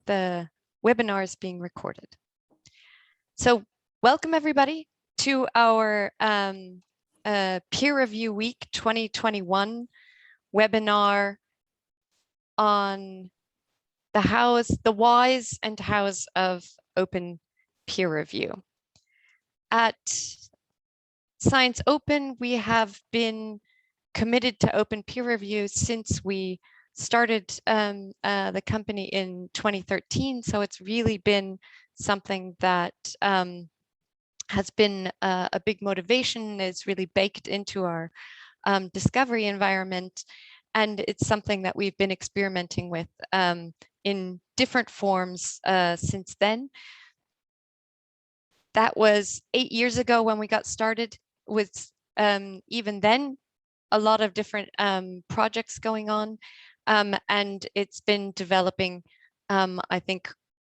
the webinar is being recorded. So welcome everybody to our Peer Review Week 2021 webinar on the whys and hows of open peer review. At ScienceOpen, we have been committed to open peer review since we started the company in 2013. So it's really been something that has been a big motivation, is really baked into our discovery environment. And it's something that we've been experimenting with in different forms since then. That was 8 years ago when we got started, with even then a lot of different projects going on. And it's been developing, I think,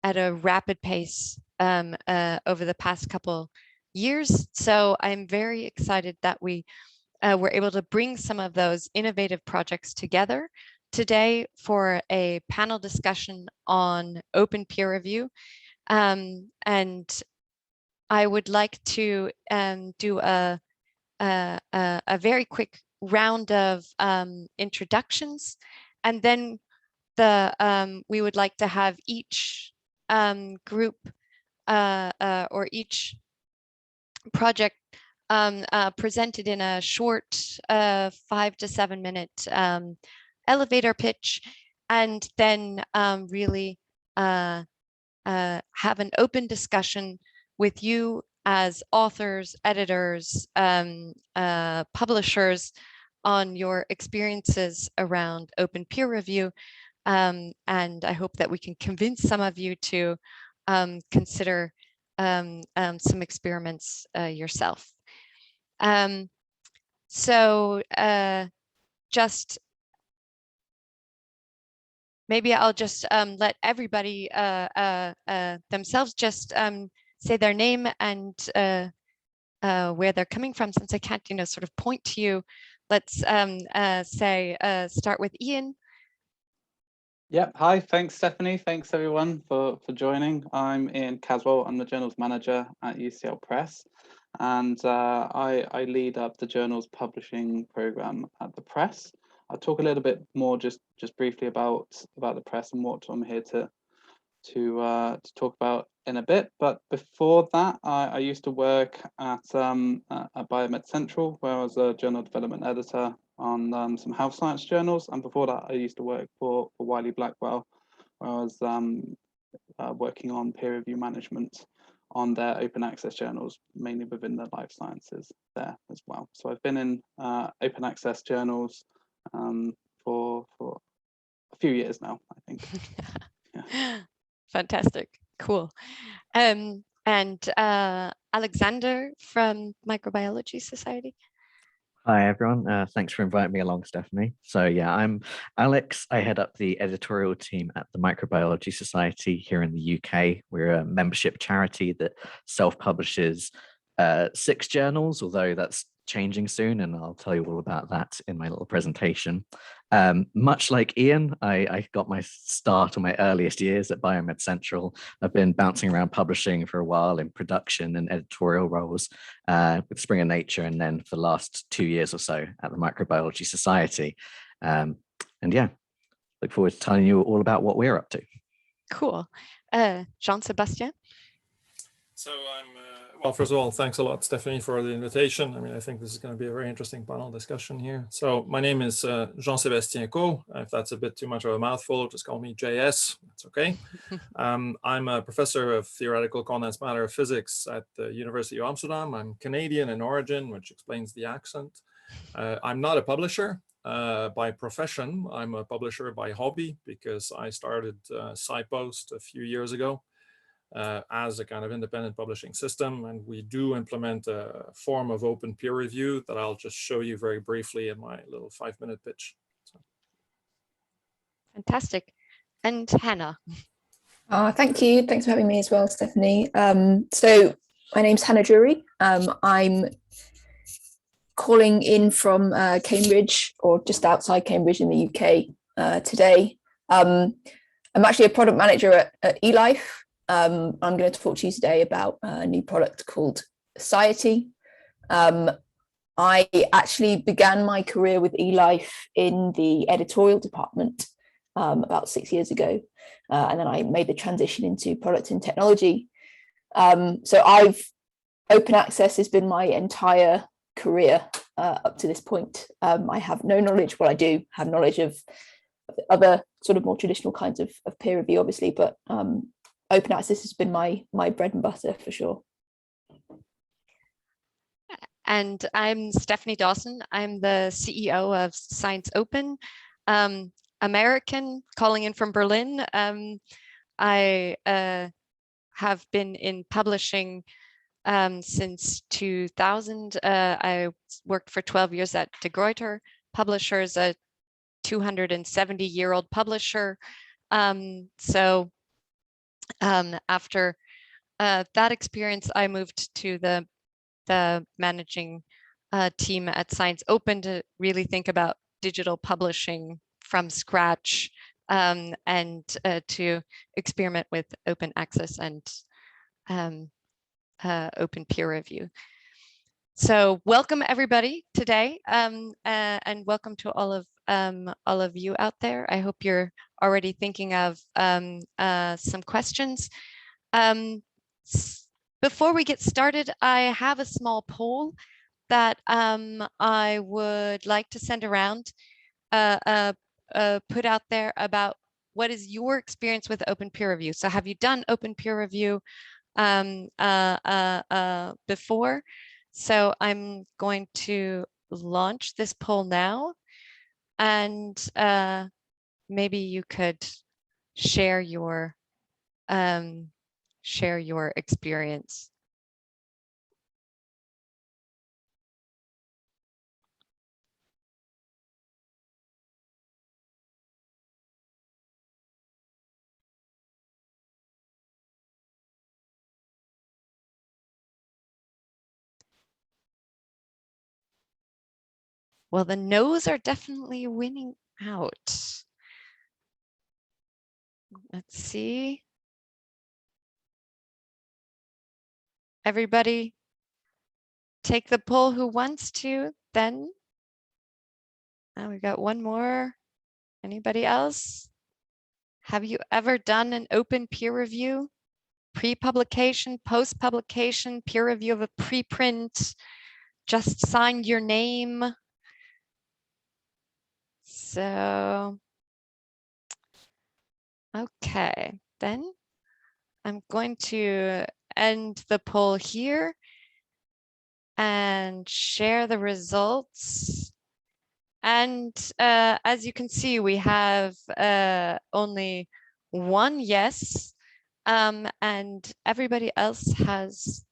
at a rapid pace over the past couple years. So I'm very excited that we were able to bring some of those innovative projects together today for a panel discussion on open peer review. And I would like to do a very quick round of introductions, and then we would like to have each group or each project presented in a short 5 to 7 minute elevator pitch, and then really have an open discussion with you as authors, editors, publishers on your experiences around open peer review. And I hope that we can convince some of you to consider some experiments yourself. Just maybe I'll just let everybody themselves just say their name and where they're coming from, since I can't, sort of point to you. Let's start with Ian. Yep. Hi. Thanks, Stephanie. Thanks, everyone, for joining. I'm Ian Caswell. I'm the journal's manager at UCL Press, and I lead up the journal's publishing program at the Press. I'll talk a little bit more, just briefly about the Press and what I'm here to talk about in a bit. But before that, I used to work at Biomed Central, where I was a journal development editor on some health science journals. And before that, I used to work for Wiley Blackwell, where I was working on peer review management on their open access journals, mainly within the life sciences there as well. So I've been in open access journals for a few years now, I think. Yeah. Fantastic. Cool. And Alexander from Microbiology Society. Hi, everyone. Thanks for inviting me along, Stephanie. So yeah, I'm Alex. I head up the editorial team at the Microbiology Society here in the UK. We're a membership charity that self-publishes 6 journals, although that's changing soon, and I'll tell you all about that in my little presentation. Much like Ian, I got my start or my earliest years at Biomed Central. I've been bouncing around publishing for a while in production and editorial roles with Springer Nature, and then for the last 2 years or so at the Microbiology Society. And yeah, look forward to telling you all about what we're up to. Cool. Jean-Sébastien? So well, first of all, thanks a lot, Stephanie, for the invitation. I mean, I think this is going to be a very interesting panel discussion here. So my name is Jean-Sébastien Caux. If that's a bit too much of a mouthful, just call me JS. That's okay. I'm a professor of theoretical condensed matter physics at the University of Amsterdam. I'm Canadian in origin, which explains the accent. I'm not a publisher. By profession, I'm a publisher by hobby, because I started SciPost a few years ago. As a kind of independent publishing system, and we do implement a form of open peer review that I'll just show you very briefly in my little 5-minute pitch. So. Fantastic. And Hannah. Thank you. Thanks for having me as well, Stephanie. So my name's Hannah Drury. I'm calling in from Cambridge, or just outside Cambridge in the UK today. I'm actually a product manager at eLife. I'm going to talk to you today about a new product called Sciety. I actually began my career with eLife in the editorial department about 6 years ago, and then I made the transition into product and technology. So open access has been my entire career up to this point. I have no knowledge, well, I do have knowledge of other sort of more traditional kinds of peer review, obviously, but open access has been my bread and butter for sure. And I'm Stephanie Dawson. I'm the CEO of ScienceOpen, American, calling in from Berlin. I have been in publishing since 2000. I worked for 12 years at De Gruyter Publishers, a 270-year-old publisher. So after that experience, I moved to the managing team at ScienceOpen to really think about digital publishing from scratch, and to experiment with open access and open peer review. So welcome everybody today, and welcome to all of you out there. I hope you're already thinking of some questions. Before we get started, I have a small poll that I would like to send around, put out there about what is your experience with open peer review. So have you done open peer review before? So I'm going to launch this poll now, and maybe you could share your experience. Well, the no's are definitely winning out. Let's see. Everybody take the poll who wants to, then. We got one more. Anybody else? Have you ever done an open peer review? Pre-publication, post-publication, peer review of a preprint, just signed your name? So, okay, then I'm going to end the poll here and share the results. And as you can see, we have only one yes, and everybody else has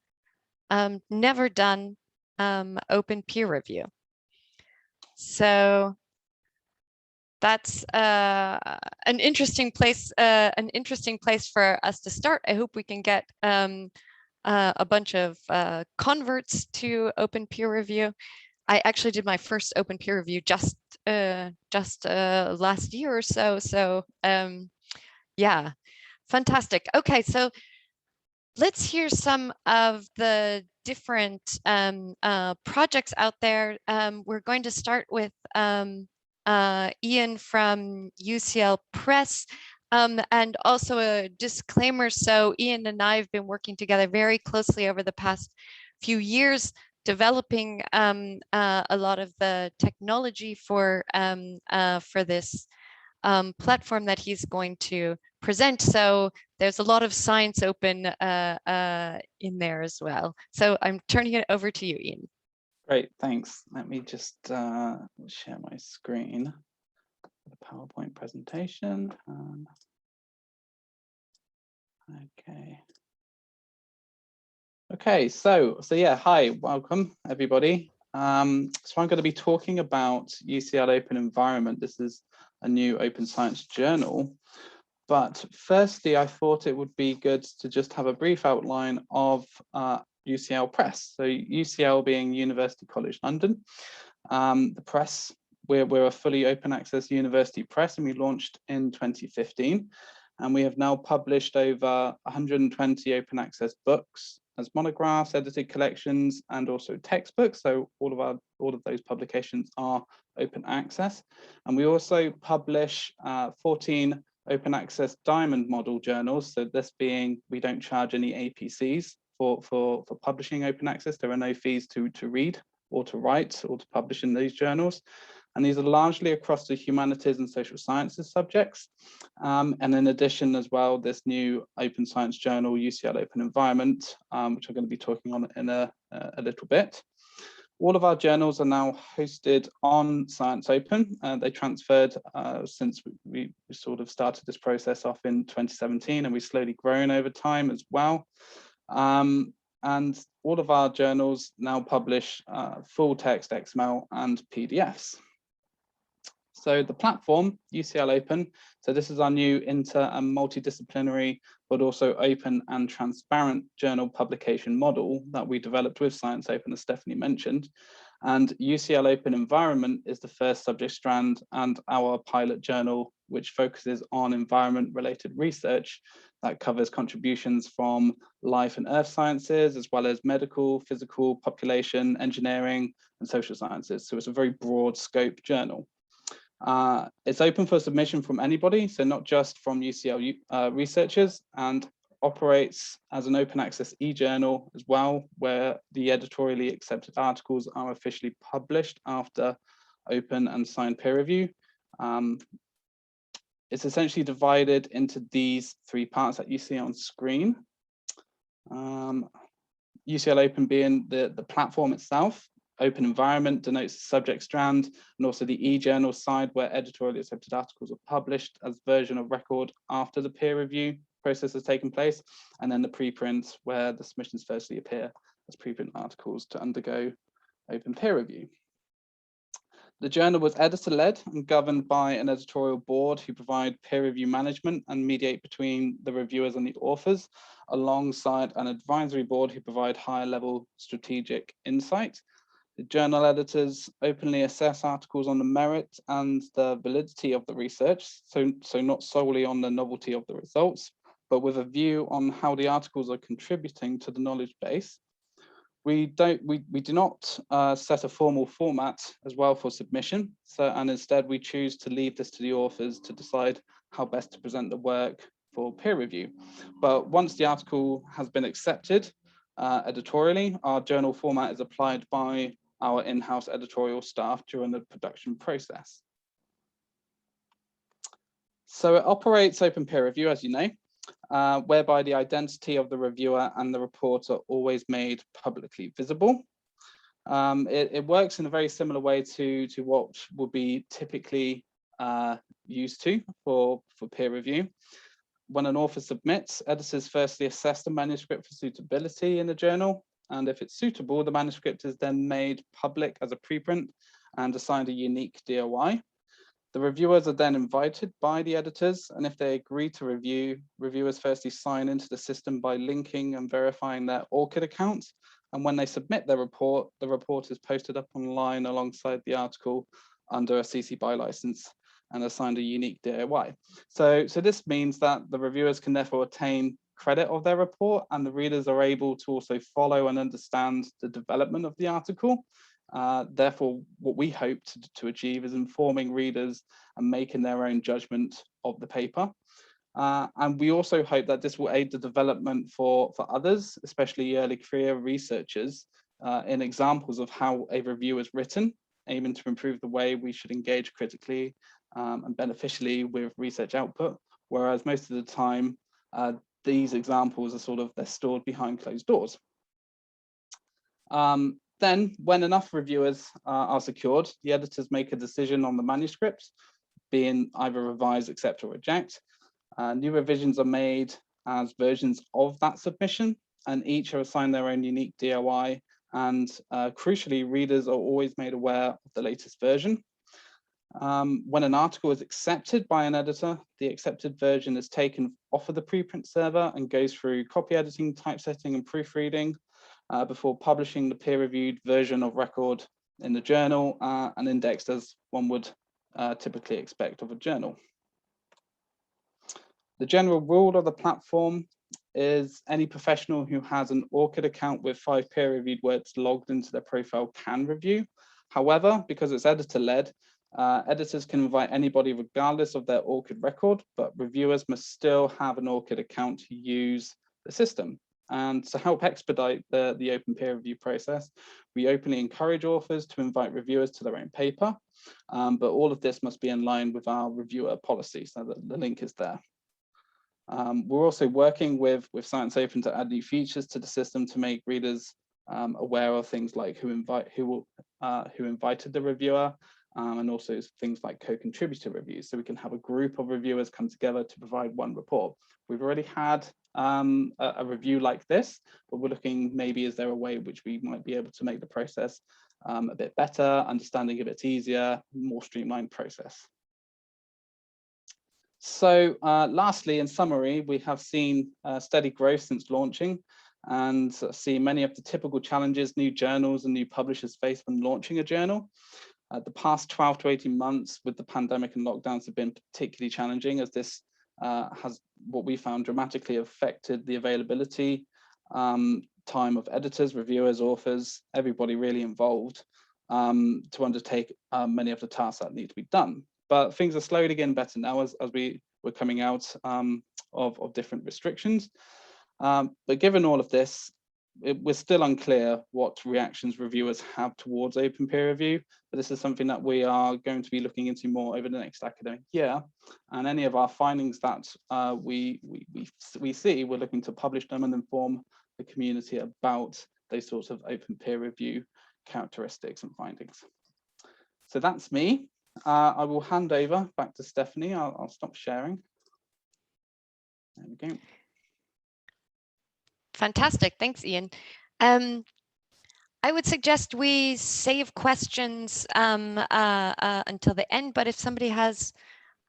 never done open peer review. So that's an interesting place for us to start. I hope we can get a bunch of converts to open peer review. I actually did my first open peer review just last year or so. So yeah, fantastic. Okay, so let's hear some of the different projects out there. We're going to start with Ian from UCL Press. And also a disclaimer, so Ian and I have been working together very closely over the past few years, developing a lot of the technology for this platform that he's going to present. So there's a lot of ScienceOpen in there as well. So I'm turning it over to you, Ian. Great, thanks. Let me just share my screen for the PowerPoint presentation. Okay, so yeah, hi, welcome everybody. So I'm going to be talking about UCL Open Environment. This is a new open science journal. But firstly, I thought it would be good to just have a brief outline of UCL Press. So UCL being University College London. The press, we're a fully open access university press, and we launched in 2015. And we have now published over 120 open access books as monographs, edited collections, and also textbooks. So all of those publications are open access. And we also publish 14 open access diamond model journals. So this being, we don't charge any APCs for publishing open access. There are no fees to read or to write or to publish in these journals. And these are largely across the humanities and social sciences subjects. And in addition as well, this new open science journal, UCL Open Environment, which I'm going to be talking on in a little bit. All of our journals are now hosted on ScienceOpen. They transferred since we sort of started this process off in 2017, and we've slowly grown over time as well. And all of our journals now publish full text XML and PDFs. So the platform, UCL Open, so this is our new inter and multidisciplinary, but also open and transparent journal publication model that we developed with ScienceOpen, as Stephanie mentioned. And UCL Open Environment is the first subject strand and our pilot journal, which focuses on environment-related research that covers contributions from life and earth sciences, as well as medical, physical, population, engineering, and social sciences. So it's a very broad scope journal. It's open for submission from anybody, so not just from UCL researchers, and operates as an open access e-journal as well, where the editorially accepted articles are officially published after open and signed peer review. It's essentially divided into these three parts that you see on screen. UCL Open being the platform itself. Open environment denotes the subject strand, and also the e-journal side where editorially accepted articles are published as version of record after the peer review process has taken place, and then the preprint where the submissions firstly appear as preprint articles to undergo open peer review. The journal was editor-led and governed by an editorial board who provide peer review management and mediate between the reviewers and the authors, alongside an advisory board who provide higher level strategic insight. The journal editors openly assess articles on the merit and the validity of the research, so not solely on the novelty of the results, but with a view on how the articles are contributing to the knowledge base. We do not set a formal format as well for submission, and instead we choose to leave this to the authors to decide how best to present the work for peer review. But once the article has been accepted editorially, our journal format is applied by our in-house editorial staff during the production process. So it operates open peer review, as you know, whereby the identity of the reviewer and the report are always made publicly visible. It works in a very similar way to what would be typically used to for peer review. When an author submits, editors firstly assess the manuscript for suitability in the journal, and if it's suitable, the manuscript is then made public as a preprint and assigned a unique DOI. The reviewers are then invited by the editors, and if they agree to review, reviewers firstly sign into the system by linking and verifying their ORCID account. And when they submit their report, the report is posted up online alongside the article under a CC BY license and assigned a unique DOI. So this means that the reviewers can therefore attain credit of their report, and the readers are able to also follow and understand the development of the article. Therefore, what we hope to achieve is informing readers and making their own judgment of the paper. And we also hope that this will aid the development for others, especially early career researchers, in examples of how a review is written, aiming to improve the way we should engage critically and beneficially with research output, whereas most of the time, these examples are they're stored behind closed doors. Then, when enough reviewers are secured, the editors make a decision on the manuscript, being either revise, accept, or reject. New revisions are made as versions of that submission, and each are assigned their own unique DOI, and crucially, readers are always made aware of the latest version. When an article is accepted by an editor, the accepted version is taken off of the preprint server and goes through copy editing, typesetting, and proofreading before publishing the peer-reviewed version of record in the journal and indexed as one would typically expect of a journal. The general rule of the platform is any professional who has an ORCID account with 5 peer-reviewed works logged into their profile can review. However, because it's editor-led, editors can invite anybody regardless of their ORCID record, but reviewers must still have an ORCID account to use the system. And to help expedite the open peer review process, we openly encourage authors to invite reviewers to their own paper, but all of this must be in line with our reviewer policy, so that the link is there. We're also working with ScienceOpen to add new features to the system to make readers aware of things like who invited the reviewer, and also things like co-contributor reviews, so we can have a group of reviewers come together to provide one report. We've already had a review like this, but we're looking, maybe is there a way which we might be able to make the process a bit better, understanding a bit easier, more streamlined process. So lastly, in summary, we have seen steady growth since launching, and see many of the typical challenges new journals and new publishers face when launching a journal. The past 12 to 18 months with the pandemic and lockdowns have been particularly challenging, as this has, what we found, dramatically affected the availability, time of editors, reviewers, authors, everybody really involved to undertake many of the tasks that need to be done. But things are slowly getting better now as we're coming out of different restrictions. But given all of this, we're still unclear what reactions reviewers have towards open peer review, but this is something that we are going to be looking into more over the next academic year. And any of our findings that we see, we're looking to publish them and inform the community about those sorts of open peer review characteristics and findings. So that's me. I will hand over back to Stephanie. I'll stop sharing. There we go. Fantastic. Thanks, Ian. I would suggest we save questions until the end, but if somebody has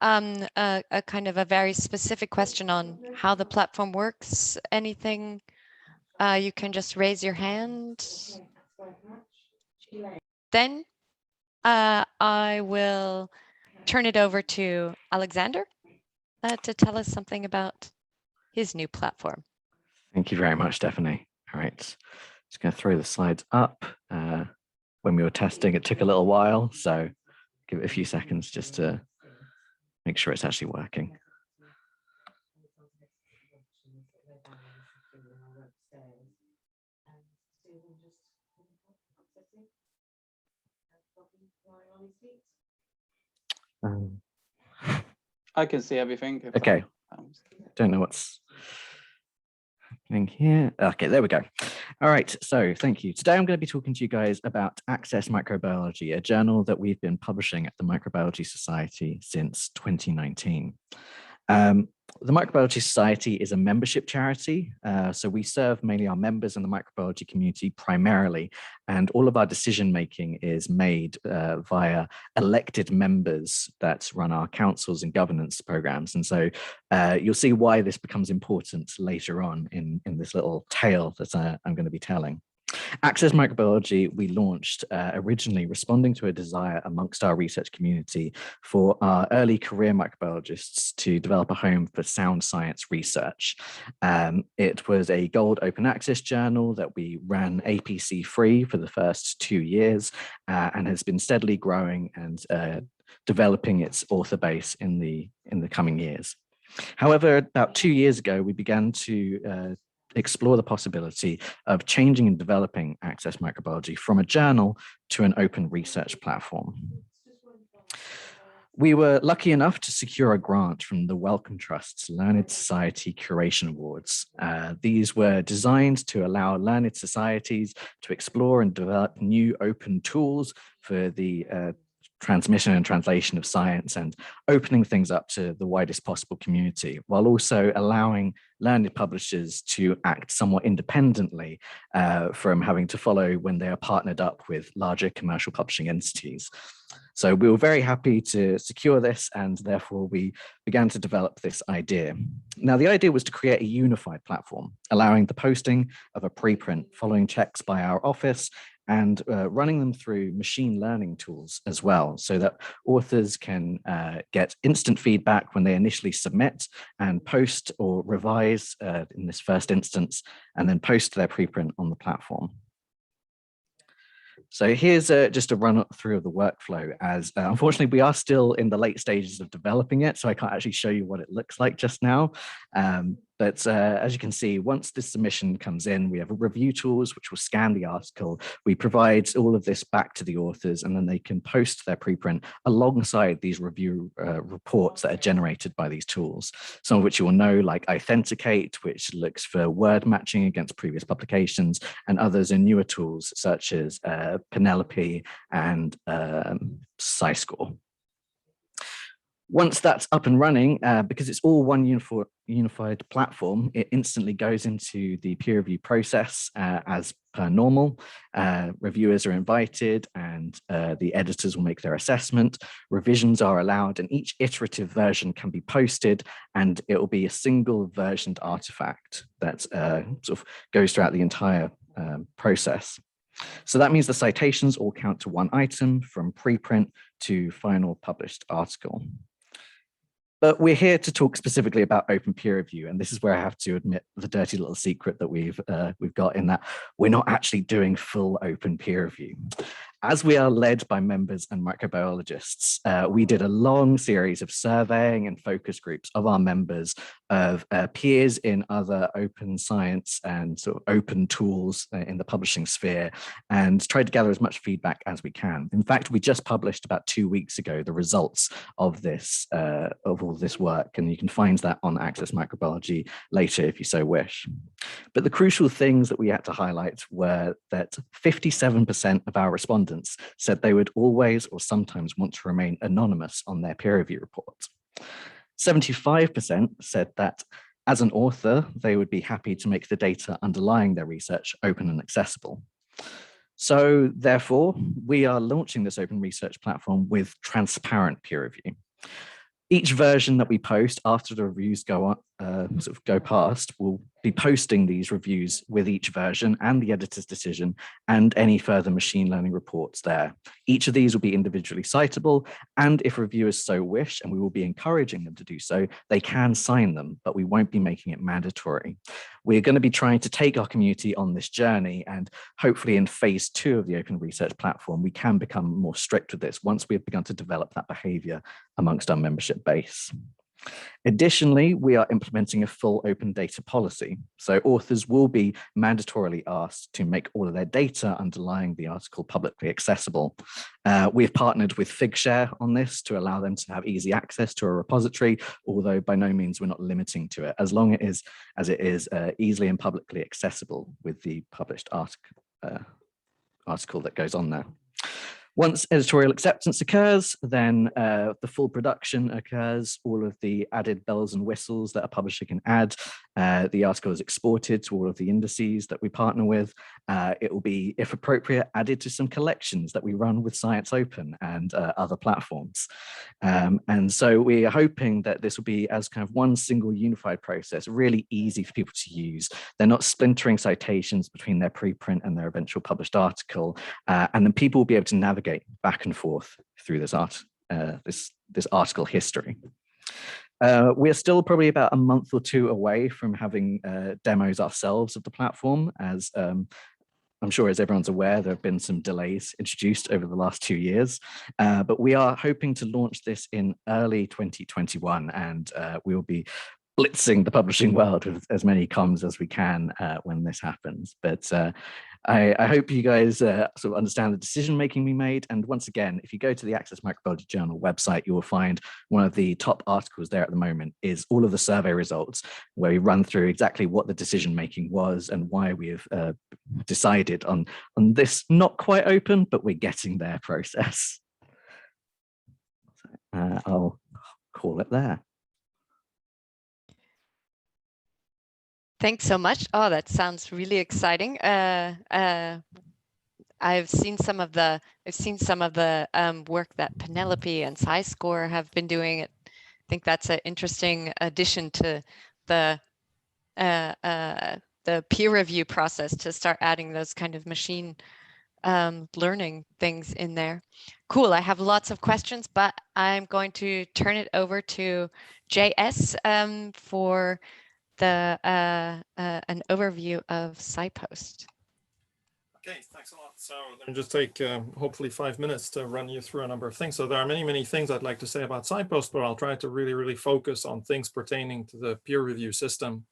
a kind of a very specific question on how the platform works, anything, you can just raise your hand. Then I will turn it over to Alexander to tell us something about his new platform. Thank you very much, Stephanie. All right, just going to throw the slides up. When we were testing, it took a little while, so give it a few seconds just to make sure it's actually working. I can see everything. Okay, don't know what's happening here. Okay, there we go. All right, so thank you. Today I'm going to be talking to you guys about Access Microbiology, a journal that we've been publishing at the Microbiology Society since 2019. The Microbiology Society is a membership charity, so we serve mainly our members in the microbiology community primarily, and all of our decision making is made via elected members that run our councils and governance programs. And so you'll see why this becomes important later on in this little tale that I'm going to be telling. Access Microbiology, we launched originally responding to a desire amongst our research community for our early career microbiologists to develop a home for sound science research. It was a gold open access journal that we ran APC free for the first 2 years and has been steadily growing and developing its author base in the coming years. However, about 2 years ago, we began to explore the possibility of changing and developing Access Microbiology from a journal to an open research platform. We were lucky enough to secure a grant from the Wellcome Trust's Learned Society Curation Awards. These were designed to allow learned societies to explore and develop new open tools for the transmission and translation of science and opening things up to the widest possible community, while also allowing learned publishers to act somewhat independently from having to follow when they are partnered up with larger commercial publishing entities. So we were very happy to secure this, and therefore we began to develop this idea. Now, the idea was to create a unified platform, allowing the posting of a preprint following checks by our office and running them through machine learning tools as well, so that authors can get instant feedback when they initially submit and post or revise in this first instance, and then post their preprint on the platform. So here's just a run through of the workflow, as unfortunately we are still in the late stages of developing it, so I can't actually show you what it looks like just now. But as you can see, once this submission comes in, we have review tools which will scan the article. We provide all of this back to the authors, and then they can post their preprint alongside these review reports that are generated by these tools. Some of which you will know, like Authenticate, which looks for word matching against previous publications, and others are newer tools such as Penelope and SciScore. Once that's up and running, because it's all one unified platform, it instantly goes into the peer review process as per normal. Reviewers are invited, and the editors will make their assessment. Revisions are allowed, and each iterative version can be posted, and it will be a single versioned artifact that sort of goes throughout the entire process. So that means the citations all count to one item from preprint to final published article. But we're here to talk specifically about open peer review, and this is where I have to admit the dirty little secret that we've got, in that we're not actually doing full open peer review. As we are led by members and microbiologists, we did a long series of surveying and focus groups of our members, of peers in other open science and sort of open tools in the publishing sphere, and tried to gather as much feedback as we can. In fact, we just published about 2 weeks ago the results of this, of all this work, and you can find that on Access Microbiology later if you so wish. But the crucial things that we had to highlight were that 57% of our respondents said they would always or sometimes want to remain anonymous on their peer review reports. 75% said that as an author, they would be happy to make the data underlying their research open and accessible. So therefore, we are launching this open research platform with transparent peer review. Each version that we post after the reviews go past will be posting these reviews with each version and the editor's decision and any further machine learning reports there. Each of these will be individually citable, and if reviewers so wish, and we will be encouraging them to do so, they can sign them, but we won't be making it mandatory. We're going to be trying to take our community on this journey, and hopefully in phase 2 of the open research platform, we can become more strict with this once we've begun to develop that behavior amongst our membership base. Additionally, we are implementing a full open data policy. So authors will be mandatorily asked to make all of their data underlying the article publicly accessible. We've partnered with Figshare on this to allow them to have easy access to a repository, although by no means we're not limiting to it, as long as it is easily and publicly accessible with the published article that goes on there. Once editorial acceptance occurs, then the full production occurs, all of the added bells and whistles that a publisher can add. The article is exported to all of the indices that we partner with. It will be, if appropriate, added to some collections that we run with ScienceOpen and other platforms. And so we are hoping that this will be as kind of one single unified process, really easy for people to use. They're not splintering citations between their preprint and their eventual published article. And then people will be able to navigate back and forth through this article history. We're still probably about a month or two away from having demos ourselves of the platform, as I'm sure as everyone's aware, there have been some delays introduced over the last 2 years, but we are hoping to launch this in early 2021, and we will be blitzing the publishing world with as many comms as we can when this happens. But I hope you guys sort of understand the decision-making we made. And once again, if you go to the Access Microbiology Journal website, you will find one of the top articles there at the moment is all of the survey results, where we run through exactly what the decision-making was and why we have decided on this not quite open, but we're getting there process. I'll call it there. Thanks so much. Oh, that sounds really exciting. I've seen some of the work that Penelope and SciScore have been doing. I think that's an interesting addition to the peer review process, to start adding those kind of machine learning things in there. Cool. I have lots of questions, but I'm going to turn it over to JS for the an overview of SciPost. Okay, thanks a lot. So let me just take hopefully 5 minutes to run you through a number of things. So there are many, many things I'd like to say about SciPost, but I'll try to really focus on things pertaining to the peer review system.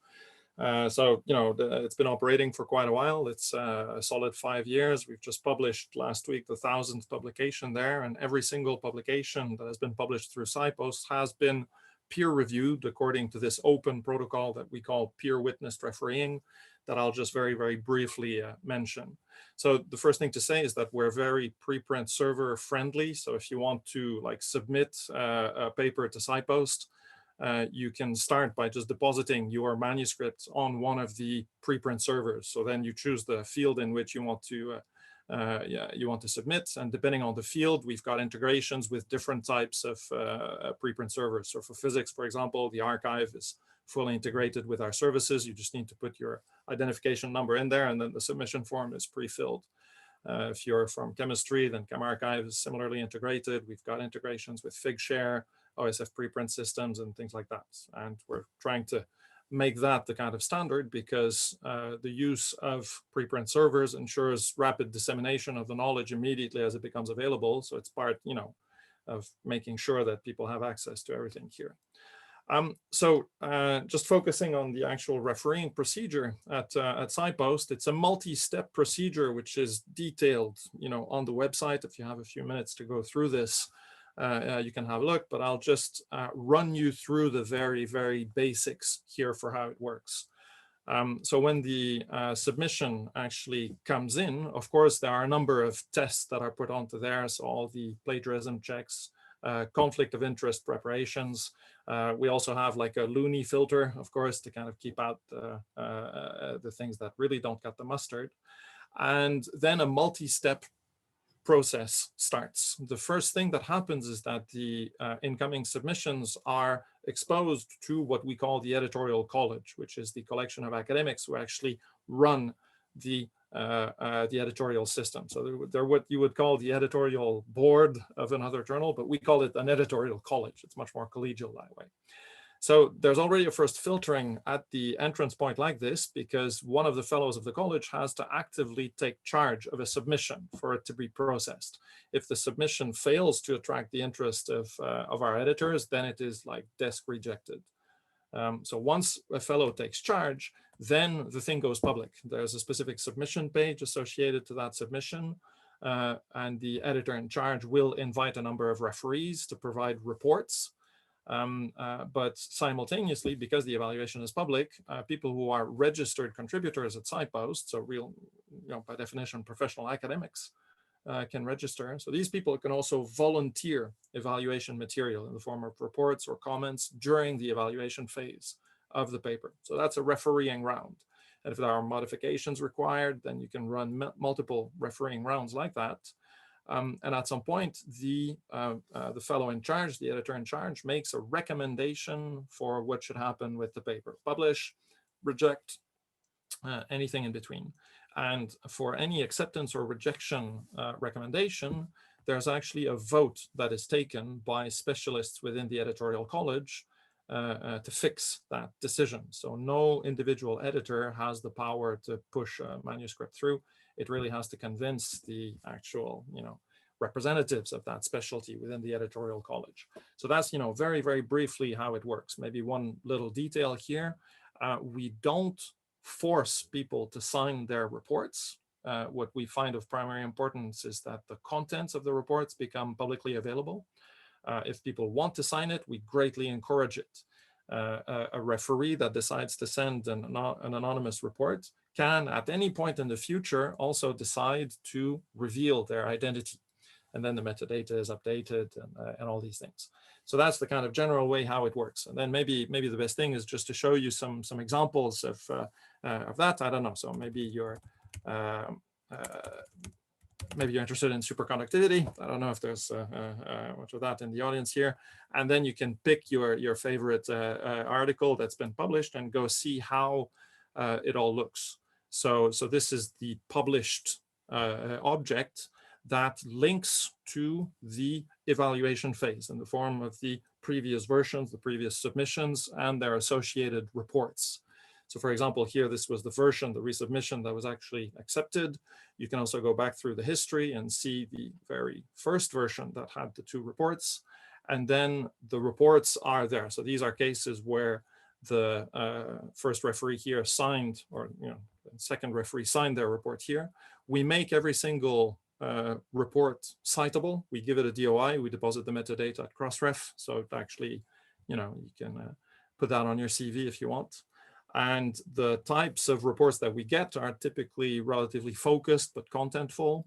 So, you know, it's been operating for quite a while. It's a solid 5 years. We've just published last week the 1,000th publication there, and every single publication that has been published through SciPost has been peer reviewed according to this open protocol that we call peer witnessed refereeing, that I'll just very briefly mention. So the first thing to say is that we're very preprint server friendly. So if you want to like submit a paper to SciPost, you can start by just depositing your manuscript on one of the preprint servers. So then you choose the field in which you want to submit, and depending on the field, we've got integrations with different types of preprint servers. So for physics, for example, the archive is fully integrated with our services. You just need to put your identification number in there, and then the submission form is pre-filled. If you're from chemistry, then ChemArchive is similarly integrated. We've got integrations with Figshare, OSF preprint systems, and things like that. And we're trying to make that the kind of standard, because the use of preprint servers ensures rapid dissemination of the knowledge immediately as it becomes available. So it's part, you know, of making sure that people have access to everything here. Just focusing on the actual refereeing procedure at SciPost, it's a multi-step procedure which is detailed, you know, on the website. If you have a few minutes to go through this, you can have a look, but I'll just run you through the very basics here for how it works. So when the submission actually comes in, of course, there are a number of tests that are put onto there. So all the plagiarism checks, conflict of interest preparations. We also have like a loony filter, of course, to kind of keep out the things that really don't cut the mustard. And then a multi-step process starts. The first thing that happens is that the incoming submissions are exposed to what we call the editorial college, which is the collection of academics who actually run the editorial system. So they're what you would call the editorial board of another journal, but we call it an editorial college. It's much more collegial that way. So there's already a first filtering at the entrance point like this, because one of the fellows of the college has to actively take charge of a submission for it to be processed. If the submission fails to attract the interest of our editors, then it is like desk rejected. So once a fellow takes charge, then the thing goes public. There's a specific submission page associated to that submission, and the editor in charge will invite a number of referees to provide reports. But simultaneously, because the evaluation is public, people who are registered contributors at SciPost, so real, you know, by definition, professional academics, can register. So these people can also volunteer evaluation material in the form of reports or comments during the evaluation phase of the paper. So that's a refereeing round. And if there are modifications required, then you can run multiple refereeing rounds like that. And at some point, the fellow in charge, the editor in charge, makes a recommendation for what should happen with the paper. Publish, reject, anything in between. And for any acceptance or rejection recommendation, there's actually a vote that is taken by specialists within the editorial college to fix that decision. So no individual editor has the power to push a manuscript through. It really has to convince the actual, you know, representatives of that specialty within the editorial college. So that's, you know, very briefly how it works. Maybe one little detail here. We don't force people to sign their reports. What we find of primary importance is that the contents of the reports become publicly available. If people want to sign it, we greatly encourage it. A referee that decides to send an anonymous report can, at any point in the future, also decide to reveal their identity. And then the metadata is updated and all these things. So that's the kind of general way how it works. And then maybe the best thing is just to show you some examples of that. I don't know. So maybe you're maybe you're interested in superconductivity. I don't know if there's much of that in the audience here. And then you can pick your favorite article that's been published and go see how it all looks. So this is the published object that links to the evaluation phase in the form of the previous versions, the previous submissions, and their associated reports. So for example, here, this was the version, the resubmission that was actually accepted. You can also go back through the history and see the very first version that had the 2 reports. And then the reports are there. So these are cases where the first referee here signed, or the second referee signed their report here. We make every single report citable. We give it a DOI. We deposit the metadata at Crossref. So it actually, you can put that on your CV if you want. And the types of reports that we get are typically relatively focused but contentful.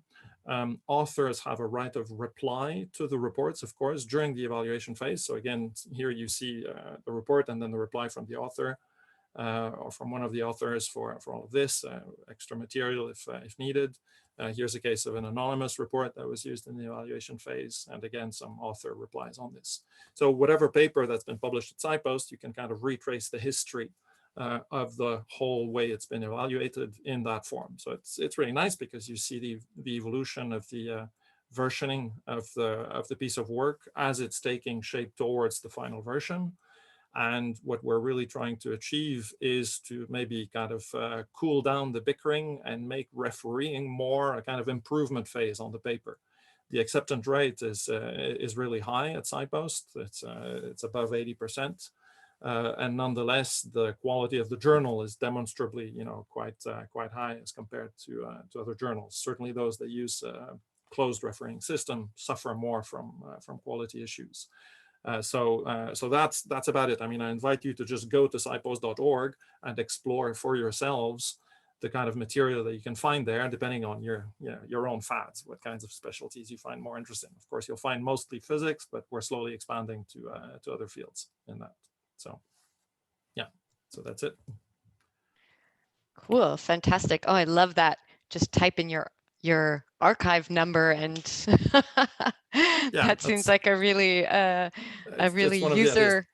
Authors have a right of reply to the reports, of course, during the evaluation phase. So again, here you see the report and then the reply from the author or from one of the authors for all of this, extra material if needed. Here's a case of an anonymous report that was used in the evaluation phase. And again, some author replies on this. So whatever paper that's been published at SciPost, you can kind of retrace the history of the whole way it's been evaluated in that form. So it's really nice because you see the evolution of the versioning of the piece of work as it's taking shape towards the final version. And what we're really trying to achieve is to maybe kind of cool down the bickering and make refereeing more a kind of improvement phase on the paper. The acceptance rate is really high at SciPost. It's above 80%. And nonetheless, the quality of the journal is demonstrably, quite high as compared to other journals. Certainly, those that use closed refereeing system suffer more from quality issues. So that's about it. I mean, I invite you to just go to scipost.org and explore for yourselves the kind of material that you can find there, depending on your own fads, what kinds of specialties you find more interesting. Of course, you'll find mostly physics, but we're slowly expanding to other fields in that. So, yeah, so that's it. Cool, fantastic. Oh, I love that. Just type in your archive number and that seems like a really user.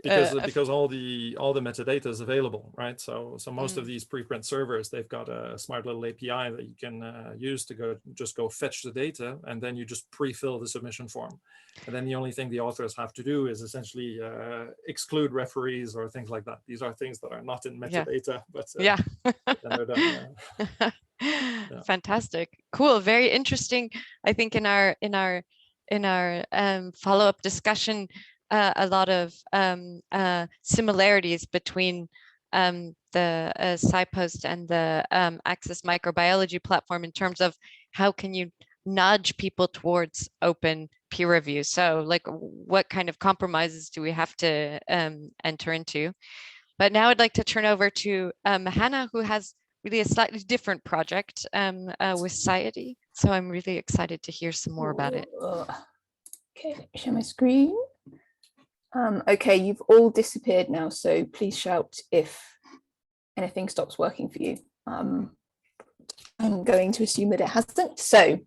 Because all the metadata is available, right? So most of these preprint servers, they've got a smart little API that you can use to go fetch the data, and then you just pre-fill the submission form. And then the only thing the authors have to do is essentially exclude referees or things like that. These are things that are not in metadata, but then they're done. Yeah. Fantastic, cool, very interesting. I think in our follow-up discussion, a lot of similarities between the SciPost and the Access Microbiology platform in terms of how can you nudge people towards open peer review. So like what kind of compromises do we have to enter into? But now I'd like to turn over to Hannah, who has really a slightly different project with Sciety. So I'm really excited to hear some more about it. Okay, let me share my screen. Okay, you've all disappeared now, so please shout if anything stops working for you. I'm going to assume that it hasn't. So,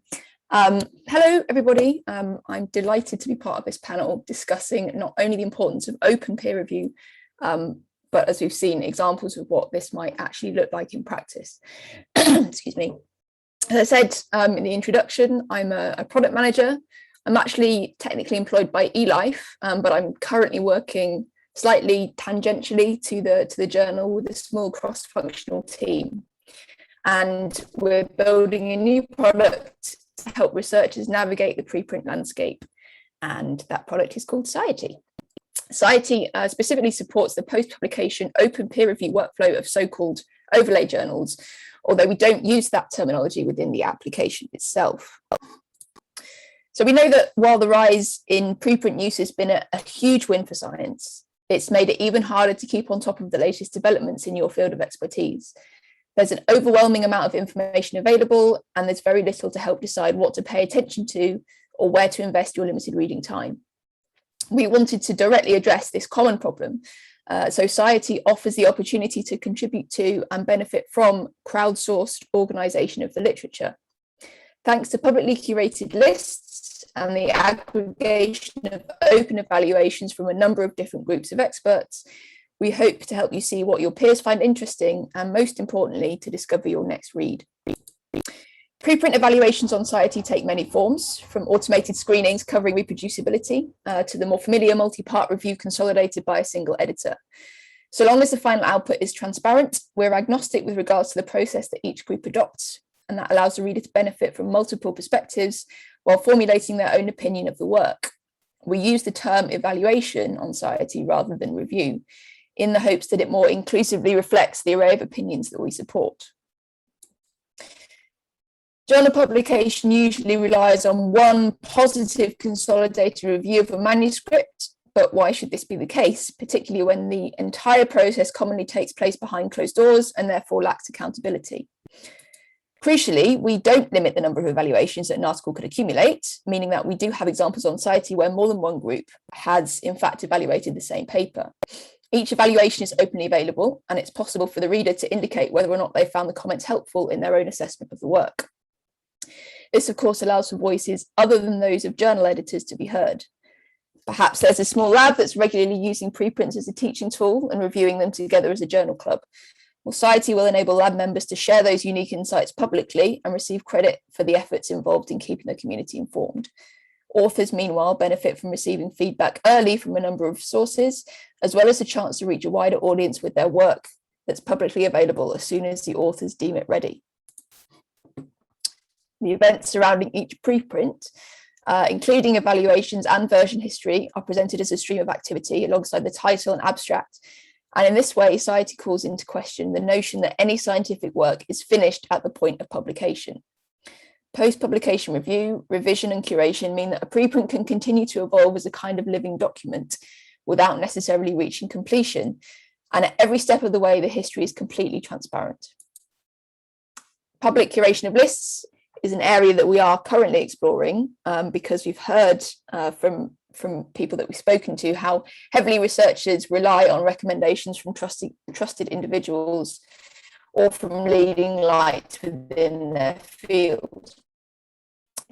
hello everybody. I'm delighted to be part of this panel discussing not only the importance of open peer review, but as we've seen, examples of what this might actually look like in practice. Excuse me. As I said in the introduction, I'm a product manager. I'm actually technically employed by eLife, but I'm currently working slightly tangentially to the journal with a small cross-functional team. And we're building a new product to help researchers navigate the preprint landscape. And that product is called Sciety. Sciety specifically supports the post-publication open peer review workflow of so-called overlay journals, although we don't use that terminology within the application itself. So we know that while the rise in preprint use has been a huge win for science, it's made it even harder to keep on top of the latest developments in your field of expertise. There's an overwhelming amount of information available, and there's very little to help decide what to pay attention to or where to invest your limited reading time. We wanted to directly address this common problem. So Sciety offers the opportunity to contribute to and benefit from crowdsourced organisation of the literature. Thanks to publicly curated lists and the aggregation of open evaluations from a number of different groups of experts, we hope to help you see what your peers find interesting and, most importantly, to discover your next read. Preprint evaluations on Sciety take many forms, from automated screenings covering reproducibility to the more familiar multi-part review consolidated by a single editor. So long as the final output is transparent, we're agnostic with regards to the process that each group adopts, and that allows the reader to benefit from multiple perspectives while formulating their own opinion of the work. We use the term evaluation on Sciety rather than review, in the hopes that it more inclusively reflects the array of opinions that we support. Journal publication usually relies on one positive consolidated review of a manuscript, but why should this be the case, particularly when the entire process commonly takes place behind closed doors and therefore lacks accountability? Crucially, we don't limit the number of evaluations that an article could accumulate, meaning that we do have examples on Sciety where more than one group has in fact evaluated the same paper. Each evaluation is openly available, and it's possible for the reader to indicate whether or not they found the comments helpful in their own assessment of the work. This, of course, allows for voices other than those of journal editors to be heard. Perhaps there's a small lab that's regularly using preprints as a teaching tool and reviewing them together as a journal club. Well, Sciety will enable lab members to share those unique insights publicly and receive credit for the efforts involved in keeping the community informed. Authors, meanwhile, benefit from receiving feedback early from a number of sources, as well as a chance to reach a wider audience with their work that's publicly available as soon as the authors deem it ready. The events surrounding each preprint, including evaluations and version history, are presented as a stream of activity alongside the title and abstract. And in this way, Sciety calls into question the notion that any scientific work is finished at the point of publication. Post-publication review, revision and curation mean that a preprint can continue to evolve as a kind of living document without necessarily reaching completion. And at every step of the way, the history is completely transparent. Public curation of lists is an area that we are currently exploring because we've heard from people that we've spoken to how heavily researchers rely on recommendations from trusted individuals or from leading lights within their field.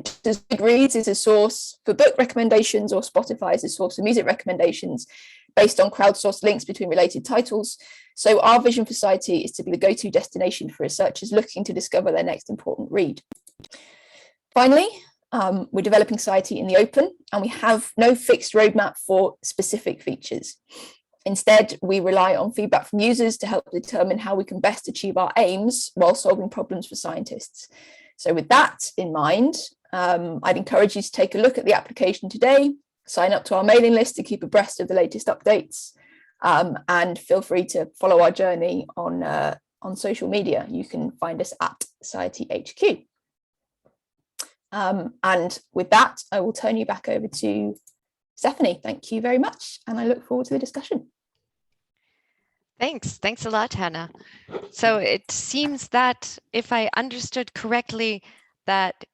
Goodreads is a source for book recommendations, or Spotify is a source for music recommendations based on crowdsourced links between related titles. So our vision for Sciety is to be the go-to destination for researchers looking to discover their next important read. Finally, we're developing Sciety in the open, and we have no fixed roadmap for specific features. Instead, we rely on feedback from users to help determine how we can best achieve our aims while solving problems for scientists. So with that in mind, I'd encourage you to take a look at the application today, sign up to our mailing list to keep abreast of the latest updates, and feel free to follow our journey on social media. You can find us at Sciety HQ. And with that, I will turn you back over to Stephanie. Thank you very much, and I look forward to the discussion. Thanks a lot, Hannah. So it seems that, if I understood correctly, that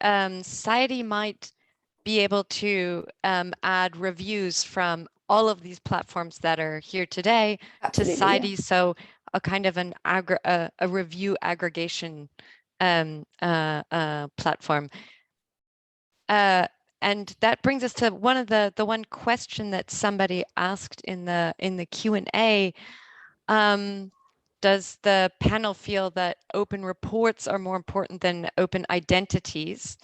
Sciety might be able to add reviews from all of these platforms that are here today. Absolutely, to Sciety, yeah. So a kind of a review aggregation platform. And that brings us to one of the one question that somebody asked in the Q&A. Does the panel feel that open reports are more important than open identities,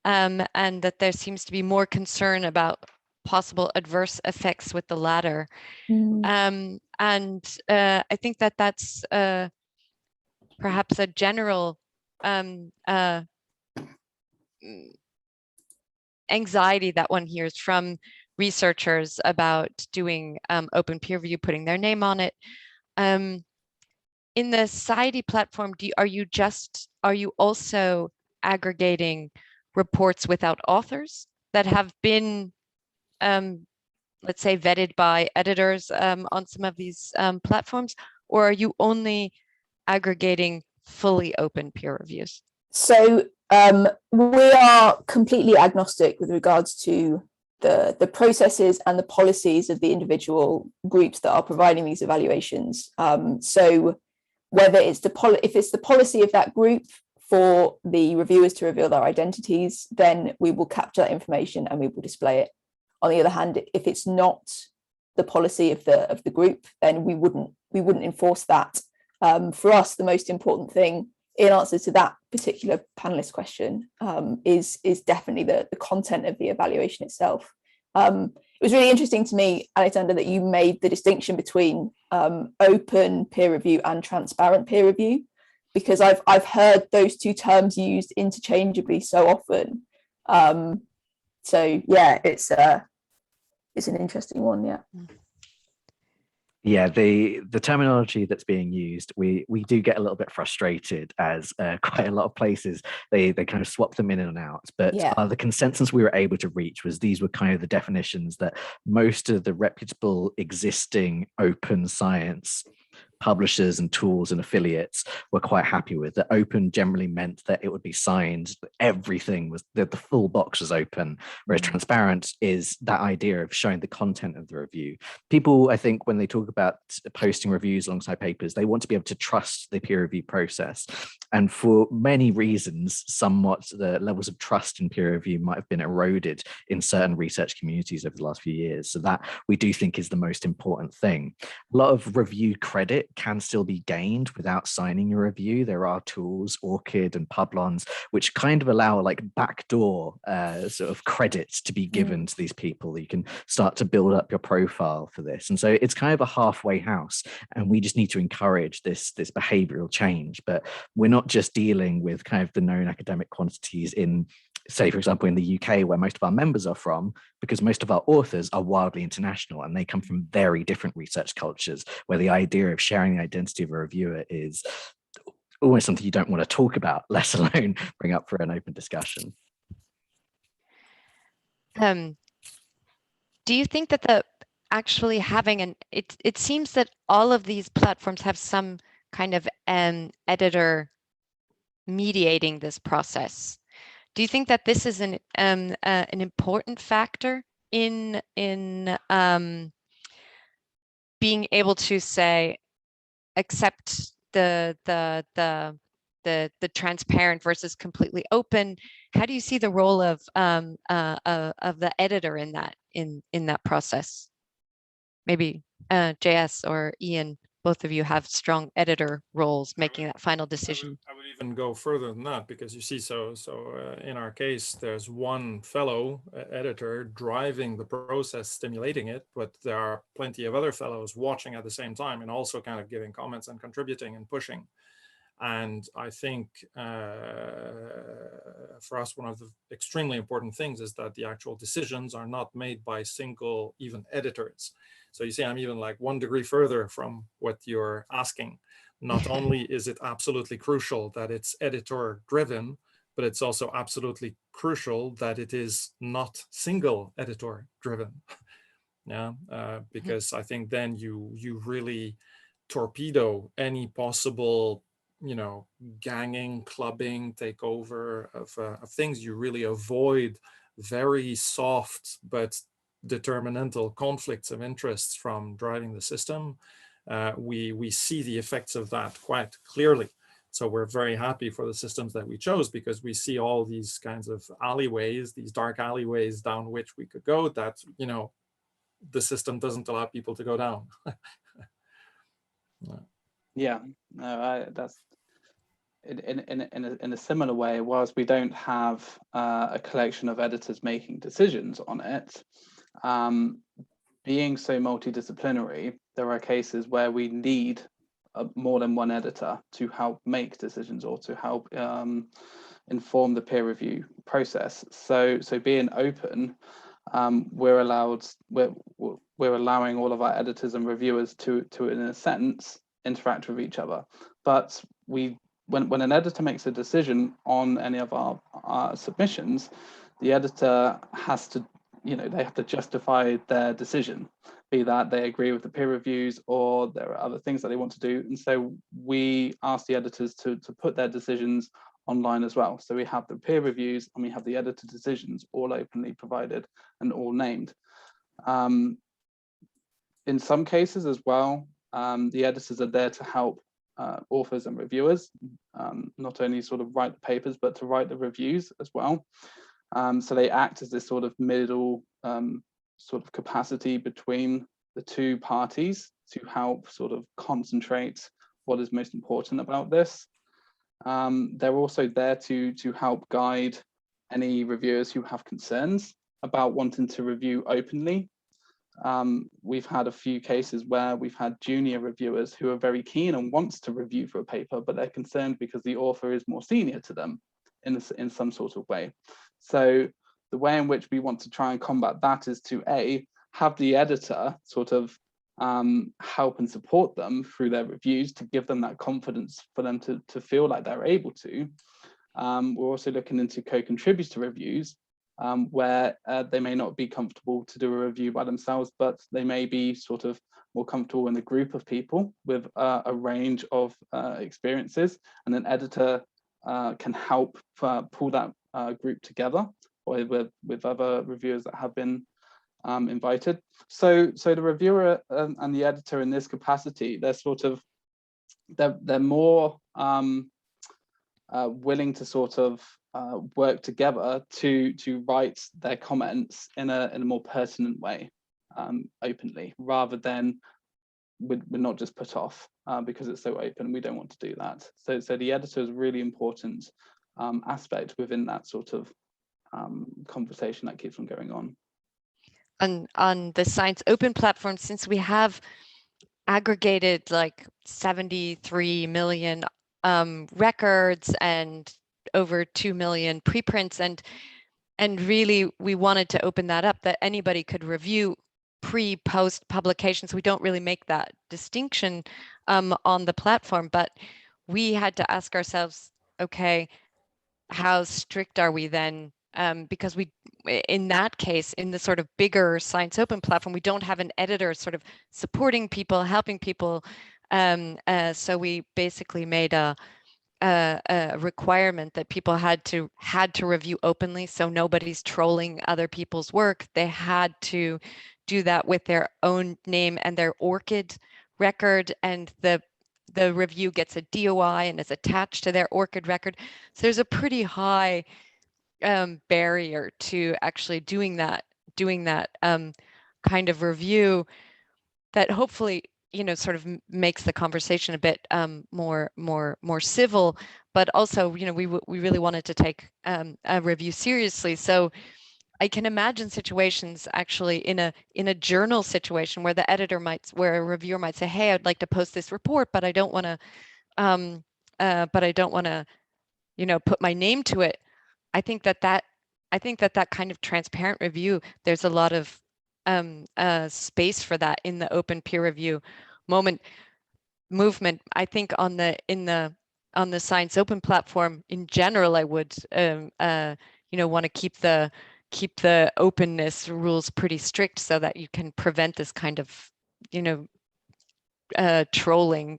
and that there seems to be more concern about possible adverse effects with the latter? And I think that that's perhaps a general anxiety that one hears from researchers about doing open peer review, putting their name on it. In the Sciety platform, are you also aggregating reports without authors that have been, let's say, vetted by editors on some of these platforms, or are you only aggregating fully open peer reviews? So we are completely agnostic with regards to the processes and the policies of the individual groups that are providing these evaluations. So whether it's if it's the policy of that group for the reviewers to reveal their identities, then we will capture that information and we will display it. On the other hand, if it's not the policy of the group, then we wouldn't enforce that. For us, the most important thing in answer to that particular panelist question is definitely the content of the evaluation itself. It was really interesting to me, Alexander, that you made the distinction between open peer review and transparent peer review, because I've heard those two terms used interchangeably so often. So yeah, it's an interesting one. Yeah. Yeah, the terminology that's being used, we do get a little bit frustrated, as quite a lot of places they kind of swap them in and out. But Yeah. The consensus we were able to reach was these were kind of the definitions that most of the reputable existing open science publishers and tools and affiliates were quite happy with. That open generally meant that it would be signed, everything was, the full box was open, whereas transparent is that idea of showing the content of the review. People, I think, when they talk about posting reviews alongside papers, they want to be able to trust the peer review process. And for many reasons, somewhat the levels of trust in peer review might have been eroded in certain research communities over the last few years. So that we do think is the most important thing. A lot of review credit can still be gained without signing your review. There are tools, ORCID and Publons, which kind of allow like backdoor sort of credits to be given to these people. You can start to build up your profile for this. And so it's kind of a halfway house, and we just need to encourage this behavioral change. But we're not just dealing with kind of the known academic quantities in, say, for example, in the UK, where most of our members are from, because most of our authors are wildly international and they come from very different research cultures, where the idea of sharing the identity of a reviewer is almost something you don't want to talk about, let alone bring up for an open discussion. Do you think that actually having it seems that all of these platforms have some kind of editor mediating this process? Do you think that this is an important factor in being able to say accept the transparent versus completely open? How do you see the role of the editor in that process? Maybe JS or Ian, both of you have strong editor roles making that final decision. I would even go further than that, because you see, so in our case, there's one fellow editor driving the process, stimulating it, but there are plenty of other fellows watching at the same time and also kind of giving comments and contributing and pushing. And I think for us, one of the extremely important things is that the actual decisions are not made by single, even editors. So you see, I'm even like 1 degree further from what you're asking. Not only is it absolutely crucial that it's editor driven, but it's also absolutely crucial that it is not single editor driven. Yeah, because I think then you really torpedo any possible, ganging, clubbing, takeover of things. You really avoid very soft but determinantal conflicts of interests from driving the system. We see the effects of that quite clearly. So we're very happy for the systems that we chose, because we see all these kinds of alleyways, these dark alleyways down which we could go that, the system doesn't allow people to go down. Yeah, no, that's in a similar way. Whilst we don't have a collection of editors making decisions on it, being so multidisciplinary, there are cases where we need more than one editor to help make decisions or to help inform the peer review process. So being open, we're allowing all of our editors and reviewers to in a sense interact with each other. But when an editor makes a decision on any of our submissions, the editor has to, they have to justify their decision, be that they agree with the peer reviews or there are other things that they want to do. And so we ask the editors to put their decisions online as well. So we have the peer reviews and we have the editor decisions all openly provided and all named. In some cases as well, the editors are there to help authors and reviewers, not only sort of write the papers, but to write the reviews as well. So they act as this sort of middle sort of capacity between the two parties to help sort of concentrate what is most important about this. They're also there to help guide any reviewers who have concerns about wanting to review openly. We've had a few cases where we've had junior reviewers who are very keen and wants to review for a paper, but they're concerned because the author is more senior to them in some sort of way. So the way in which we want to try and combat that is to have the editor sort of help and support them through their reviews to give them that confidence for them to feel like they're able to. We're also looking into co-contributor reviews where they may not be comfortable to do a review by themselves, but they may be sort of more comfortable in a group of people with a range of experiences, and an editor can help pull that group together or with other reviewers that have been invited. So the reviewer and the editor in this capacity, they're more willing to sort of work together to write their comments in a more pertinent way, openly, rather than we're not just put off because it's so open. We don't want to do that. So the editor is a really important aspect within that sort of conversation that keeps on going on. On the ScienceOpen platform, since we have aggregated like 73 million records and over 2 million preprints, and really we wanted to open that up that anybody could review pre-post publications. We don't really make that distinction on the platform, but we had to ask ourselves, okay, how strict are we then? Because we, in that case, in the sort of bigger ScienceOpen platform, we don't have an editor sort of supporting people, helping people. So we basically made a requirement that people had to review openly, so nobody's trolling other people's work. They had to do that with their own name and their ORCID record, and the review gets a DOI and is attached to their ORCID record. So there's a pretty high barrier to actually doing that kind of review that hopefully, you know, sort of makes the conversation a bit more civil, but also, you know, we really wanted to take a review seriously. So I can imagine situations actually in a journal situation where the editor where a reviewer might say, hey, I'd like to post this report, but I don't want to you know, put my name to it. I think that kind of transparent review, there's a lot of space for that in the open peer review movement. I think on the ScienceOpen platform in general, I would you know, want to keep the openness rules pretty strict so that you can prevent this kind of, you know, trolling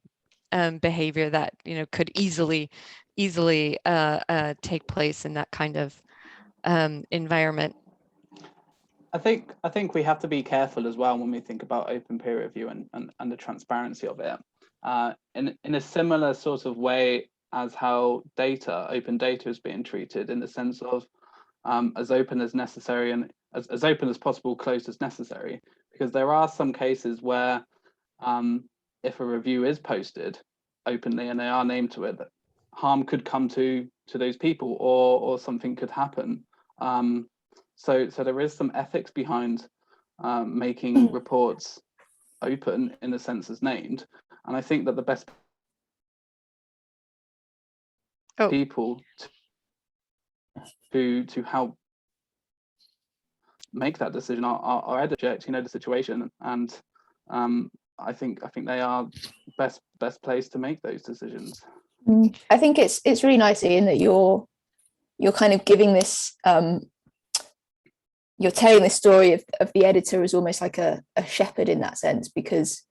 behavior that, you know, could easily take place in that kind of environment. I think we have to be careful as well when we think about open peer review and the transparency of it. In a similar sort of way as how open data is being treated, in the sense of as open as necessary and as open as possible, closed as necessary, because there are some cases where if a review is posted openly and they are named to it, that harm could come to those people, or something could happen. So there is some ethics behind making reports open in the sense as named, and I think that the best people to help make that decision are editor, you know, the situation, and I think they are best placed to make those decisions. I think it's really nice, Ian, that you're kind of giving this you're telling this story of the editor as almost like a shepherd in that sense, because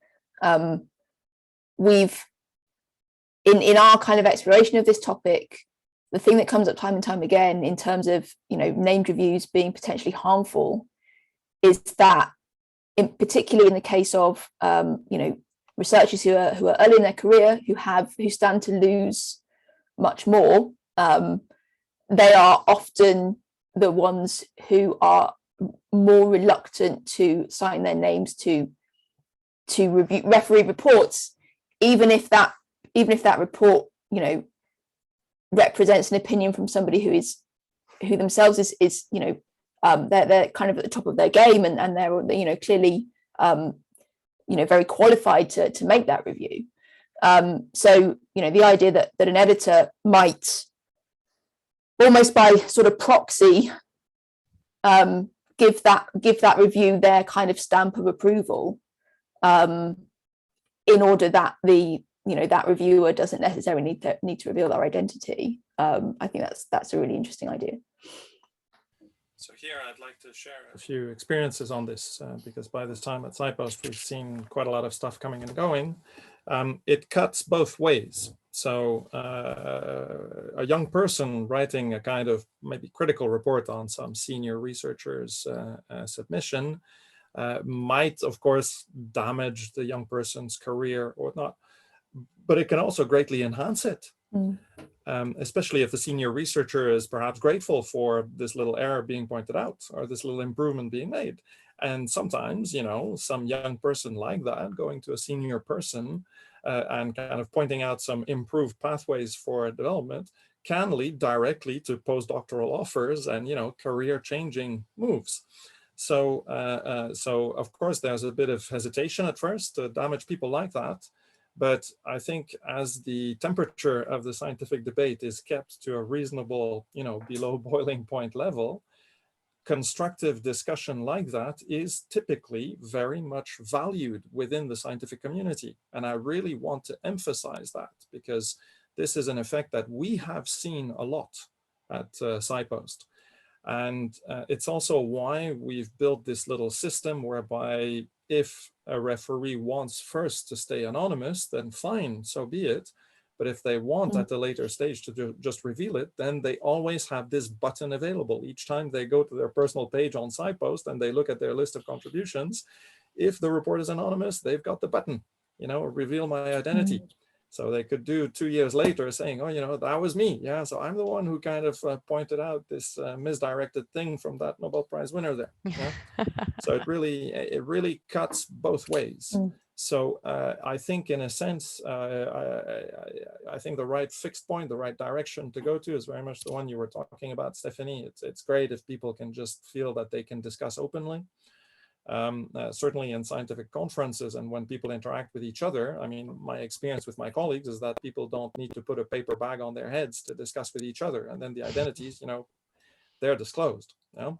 we've in our kind of exploration of this topic, the thing that comes up time and time again in terms of, you know, named reviews being potentially harmful is that, particularly in the case of you know, researchers who are early in their career, who stand to lose much more, they are often the ones who are more reluctant to sign their names to referee reports, even if that report, you know, represents an opinion from somebody who themselves is you know, they're kind of at the top of their game, and they're, you know, clearly you know, very qualified to make that review. So, you know, the idea that an editor might almost by sort of proxy give that review their kind of stamp of approval, in order that that reviewer doesn't necessarily need to reveal their identity. I think that's a really interesting idea. So here I'd like to share a few experiences on this, because by this time at SciPost, we've seen quite a lot of stuff coming and going. It cuts both ways. So a young person writing a kind of maybe critical report on some senior researcher's submission might, of course, damage the young person's career or not, but it can also greatly enhance it. Especially if the senior researcher is perhaps grateful for this little error being pointed out or this little improvement being made. And sometimes, you know, some young person like that going to a senior person and kind of pointing out some improved pathways for development can lead directly to postdoctoral offers and, you know, career-changing moves. So, so of course, there's a bit of hesitation at first to damage people like that. But I think as the temperature of the scientific debate is kept to a reasonable, you know, below boiling point level, constructive discussion like that is typically very much valued within the scientific community. And I really want to emphasize that, because this is an effect that we have seen a lot at SciPost. And it's also why we've built this little system whereby if a referee wants first to stay anonymous, then fine, so be it. But if they want at a later stage to just reveal it, then they always have this button available. Each time they go to their personal page on SciPost and they look at their list of contributions, if the report is anonymous, they've got the button, you know, reveal my identity. So they could do 2 years later saying, oh, you know, that was me. Yeah, so I'm the one who kind of pointed out this misdirected thing from that Nobel Prize winner there. Yeah? So it really cuts both ways. So I think in a sense, I think the right fixed point, the right direction to go to is very much the one you were talking about, Stephanie. It's great if people can just feel that they can discuss openly. Certainly in scientific conferences and when people interact with each other, I mean, my experience with my colleagues is that people don't need to put a paper bag on their heads to discuss with each other. And then the identities, you know, they're disclosed. You know?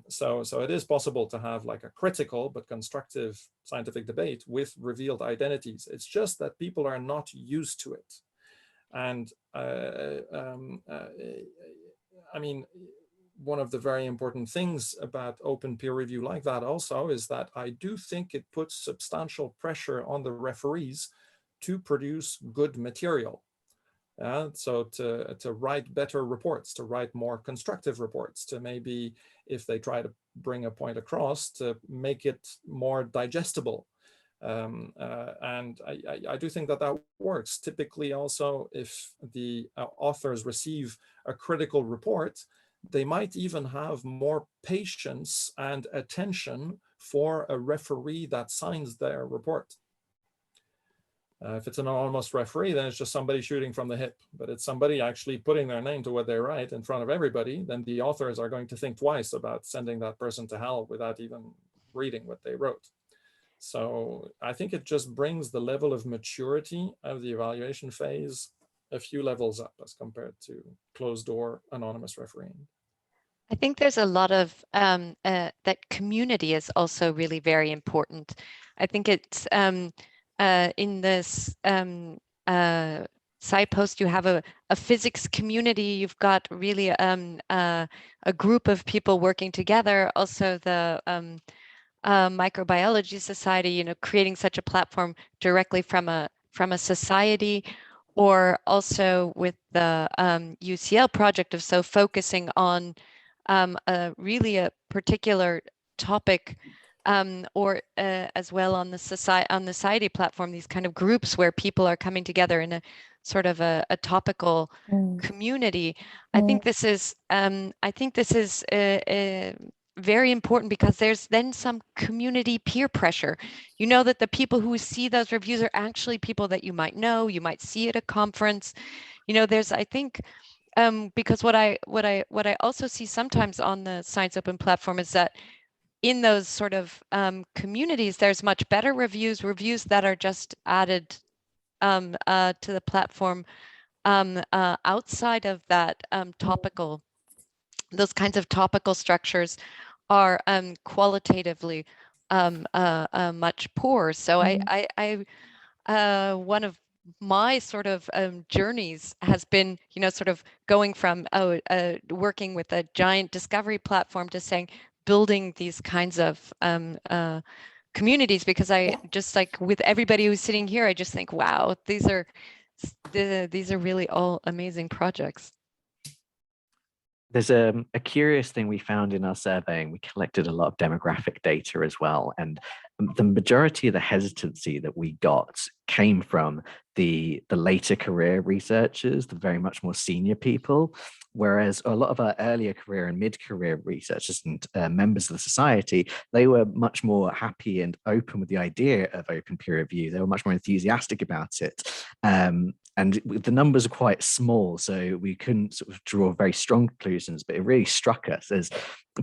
So it is possible to have like a critical but constructive scientific debate with revealed identities. It's just that people are not used to it. And I mean, one of the very important things about open peer review like that also is that I do think it puts substantial pressure on the referees to produce good material. So to write better reports, to write more constructive reports, to maybe, if they try to bring a point across, to make it more digestible. And I do think that that works. Typically also, if the authors receive a critical report, they might even have more patience and attention for a referee that signs their report. If it's an anonymous referee, then it's just somebody shooting from the hip, but it's somebody actually putting their name to what they write in front of everybody, then the authors are going to think twice about sending that person to hell without even reading what they wrote. So I think it just brings the level of maturity of the evaluation phase a few levels up as compared to closed door anonymous refereeing. I think there's a lot of that community is also really very important. I think it's in this SciPost, you have a physics community. You've got really a group of people working together. Also the Microbiology Society, you know, creating such a platform directly from a society, or also with the UCL project of focusing on really a particular topic or as well on the Sciety platform, these kind of groups where people are coming together in a sort of a topical community. I think this is very important, because there's then some community peer pressure. You know that the people who see those reviews are actually people that you might see at a conference. You know, there's, I think, because what I also see sometimes on the ScienceOpen platform is that in those sort of communities, there's much better reviews that are just added to the platform outside of that topical. Those kinds of topical structures are qualitatively much poorer. So one of my sort of journeys has been, you know, sort of going from working with a giant discovery platform to saying building these kinds of communities, because I just, like with everybody who's sitting here, I just think, wow, these are really all amazing projects. There's a curious thing we found in our surveying. We collected a lot of demographic data as well, and the majority of the hesitancy that we got came from the later career researchers, the very much more senior people, whereas a lot of our earlier career and mid-career researchers and members of the society, they were much more happy and open with the idea of open peer review. They were much more enthusiastic about it. And the numbers are quite small, so we couldn't sort of draw very strong conclusions, but it really struck us as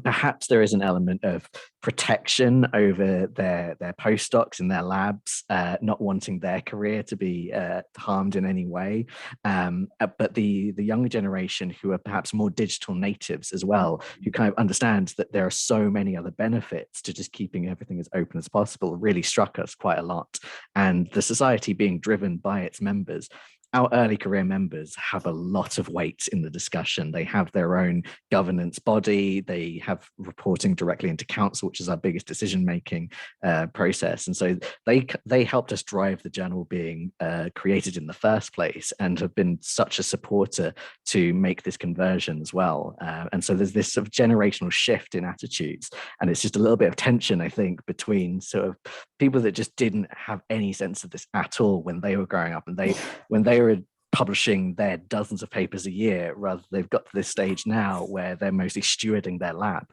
perhaps there is an element of protection over their postdocs in their labs, not wanting their career to be harmed in any way. But the younger generation, who are perhaps more digital natives as well, who kind of understand that there are so many other benefits to just keeping everything as open as possible, really struck us quite a lot. And the society being driven by its members, our early career members have a lot of weight in the discussion. They have their own governance body. They have reporting directly into council, which is our biggest decision-making process. And so they helped us drive the journal being created in the first place, and have been such a supporter to make this conversion as well. And so there's this sort of generational shift in attitudes. And it's just a little bit of tension, I think, between sort of people that just didn't have any sense of this at all when they were growing up, and when they were publishing their dozens of papers a year, rather they've got to this stage now where they're mostly stewarding their lab.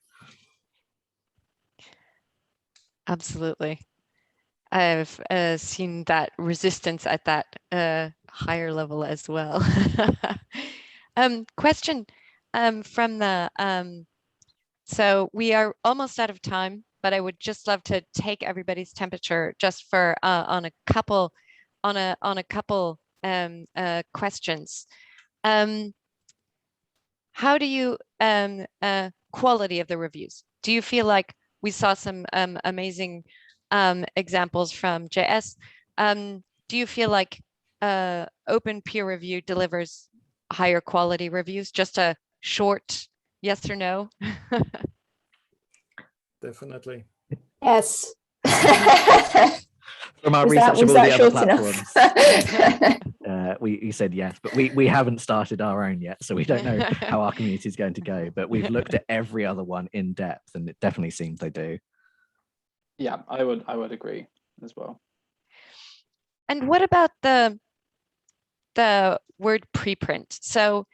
Absolutely. I've seen that resistance at that higher level as well. Question from the, so we are almost out of time, but I would just love to take everybody's temperature just for on a couple questions. How do you quality of the reviews? Do you feel like we saw some amazing examples from JS? Do you feel like open peer review delivers higher quality reviews? Just a short yes or no. Definitely. Yes. From our research of all the other platforms, we said yes, but we haven't started our own yet, so we don't know how our community is going to go. But we've looked at every other one in depth, and it definitely seems they do. Yeah, I would agree as well. And what about the word preprint? So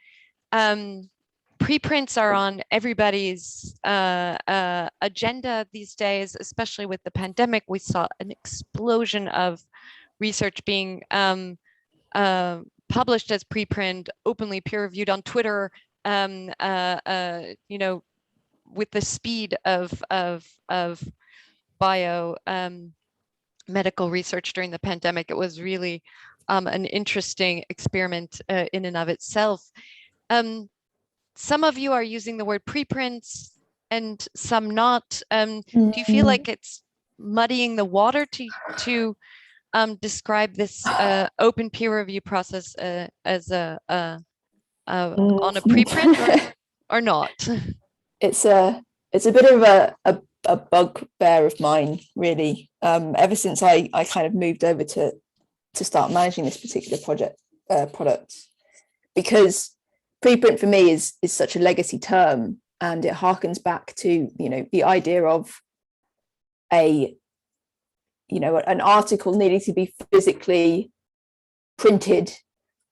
preprints are on everybody's agenda these days, especially with the pandemic. We saw an explosion of research being published as preprint, openly peer-reviewed on Twitter. You know, with the speed of bio medical research during the pandemic, it was really an interesting experiment in and of itself. Some of you are using the word preprints and some not. Do you feel like it's muddying the water to describe this open peer review process as on a preprint or not? It's a bit of a bugbear of mine, really. Ever since I kind of moved over to start managing this particular product, because preprint for me is such a legacy term, and it harkens back to, you know, the idea of an article needing to be physically printed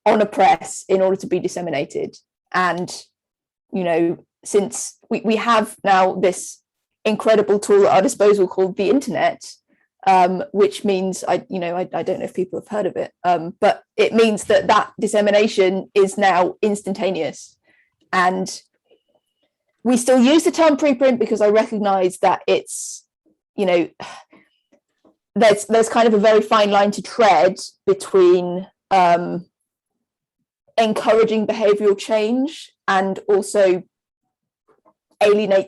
on a press in order to be disseminated. And, since we have now this incredible tool at our disposal called the internet, which means I don't know if people have heard of it, but it means that dissemination is now instantaneous. And we still use the term preprint because I recognize that it's, there's kind of a very fine line to tread between encouraging behavioral change and also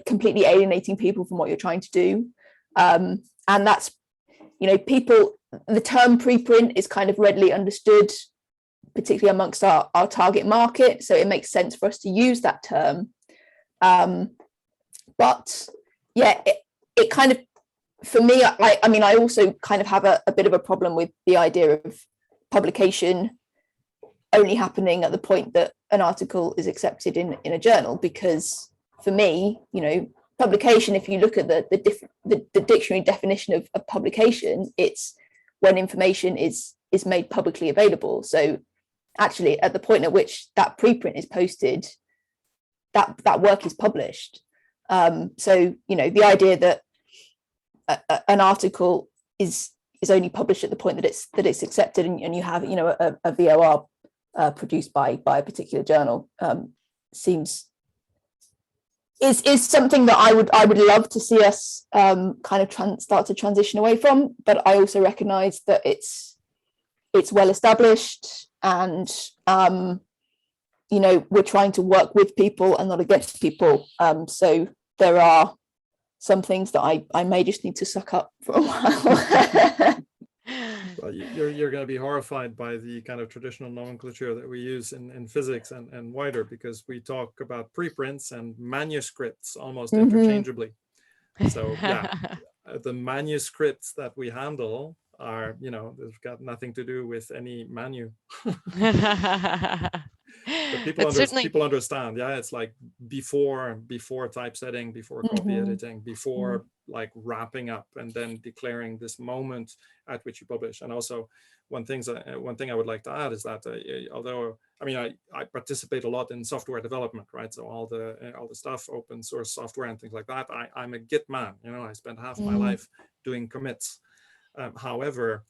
completely alienating people from what you're trying to do. And that's, the term preprint is kind of readily understood, particularly amongst our target market. So it makes sense for us to use that term. But yeah, it kind of, for me, I also kind of have a bit of a problem with the idea of publication only happening at the point that an article is accepted in a journal, because for me, publication, if you look at the dictionary definition of publication, it's when information is made publicly available. So actually, at the point at which that preprint is posted, that work is published. So the idea that an article is only published at the point that it's accepted, and you have a VOR produced by a particular journal is something that I would love to see us kind of start to transition away from. But I also recognize that it's well established, and we're trying to work with people and not against people. So there are some things that I may just need to suck up for a while. Well, you're going to be horrified by the kind of traditional nomenclature that we use in physics and wider, because we talk about preprints and manuscripts almost interchangeably. So yeah, the manuscripts that we handle are, they've got nothing to do with any manu. But people understand. Yeah, it's like before typesetting, before copy editing, before like wrapping up, and then declaring this moment at which you publish. And also, one thing I would like to add is that although I participate a lot in software development, right? So all the stuff, open source software and things like that. I'm a Git man. I spent half my life doing commits. However,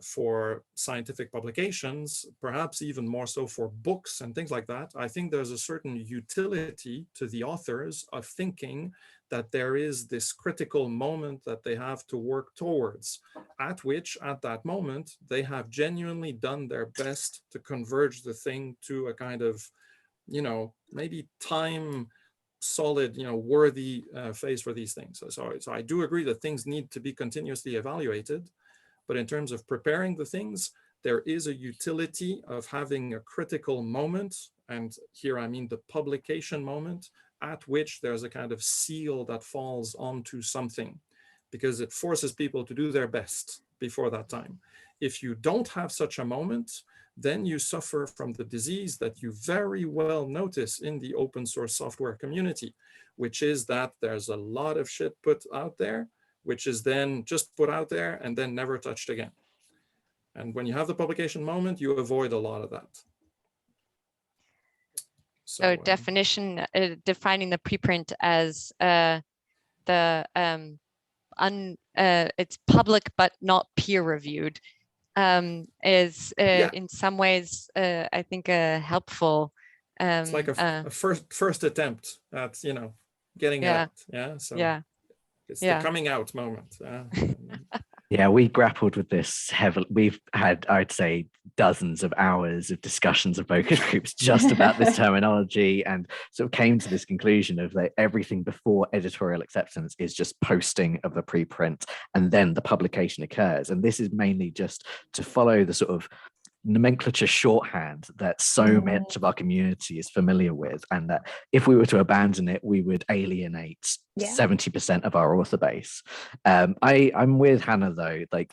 for scientific publications, perhaps even more so for books and things like that, I think there's a certain utility to the authors of thinking that there is this critical moment that they have to work towards, at that moment, they have genuinely done their best to converge the thing to a kind of, maybe time solid, worthy phase for these things. So I do agree that things need to be continuously evaluated. But in terms of preparing the things, there is a utility of having a critical moment. And here I mean the publication moment, at which there's a kind of seal that falls onto something, because it forces people to do their best before that time. If you don't have such a moment, then you suffer from the disease that you very well notice in the open source software community, which is that there's a lot of shit put out there, which is then just put out there and then never touched again. And when you have the publication moment, you avoid a lot of that. So defining the preprint as it's public but not peer reviewed is in some ways I think helpful. It's like a first attempt at getting it out. Yeah. So yeah. It's the coming out moment. Yeah, we grappled with this heavily. We've had, I'd say, dozens of hours of discussions of focus groups just about this terminology, and sort of came to this conclusion of that everything before editorial acceptance is just posting of the preprint, and then the publication occurs. And this is mainly just to follow the sort of nomenclature shorthand that so much of our community is familiar with, and that if we were to abandon it, we would alienate 70% of our author base. I'm with Hannah though, like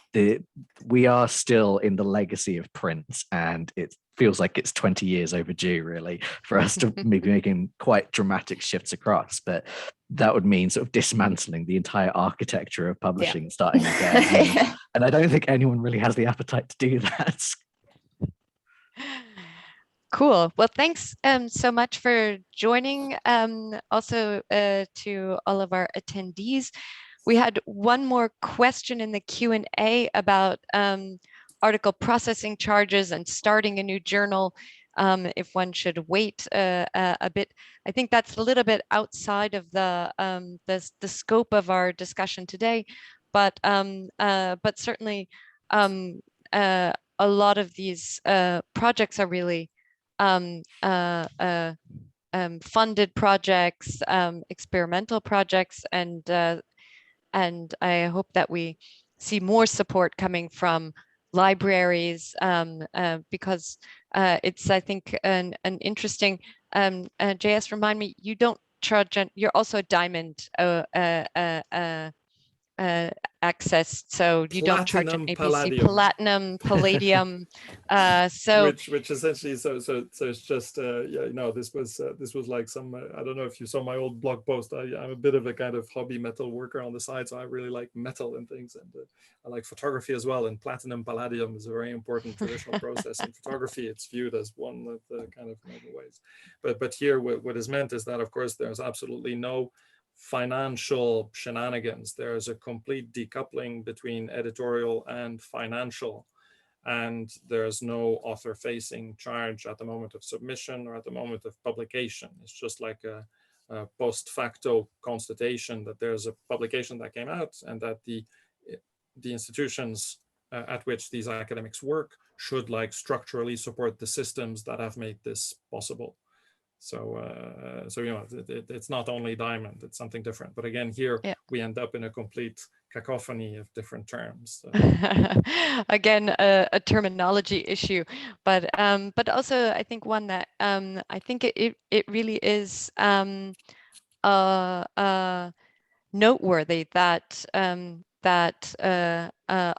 we are still in the legacy of print, and it feels like it's 20 years overdue really for us to be making quite dramatic shifts across. But that would mean sort of dismantling the entire architecture of publishing, starting again. And I don't think anyone really has the appetite to do that. Cool. Well, thanks so much for joining. Also to all of our attendees. We had one more question in the Q&A about article processing charges and starting a new journal. If one should wait a bit. I think that's a little bit outside of the scope of our discussion today, but certainly a lot of these projects are really funded projects, experimental projects, and I hope that we see more support coming from libraries because it's, I think, an interesting. JS, remind me, you don't charge. You're also a diamond access, so you don't charge an APC. Palladium. Platinum, palladium. So which essentially, so it's just yeah, no, this was like some I don't know if you saw my old blog post. I'm a bit of a kind of hobby metal worker on the side, so I really like metal and things, and I like photography as well. And platinum palladium is a very important traditional process in photography. It's viewed as one of the kind of noble ways, but here what is meant is that, of course, there's absolutely no financial shenanigans. There's a complete decoupling between editorial and financial, and there's no author-facing charge at the moment of submission or at the moment of publication. It's just like a post facto constatation that there's a publication that came out and that the institutions at which these academics work should like structurally support the systems that have made this possible. So, so you know, it's not only diamond; it's something different. But again, here we end up in a complete cacophony of different terms. Again, a terminology issue, but also I think one that I think it really is noteworthy that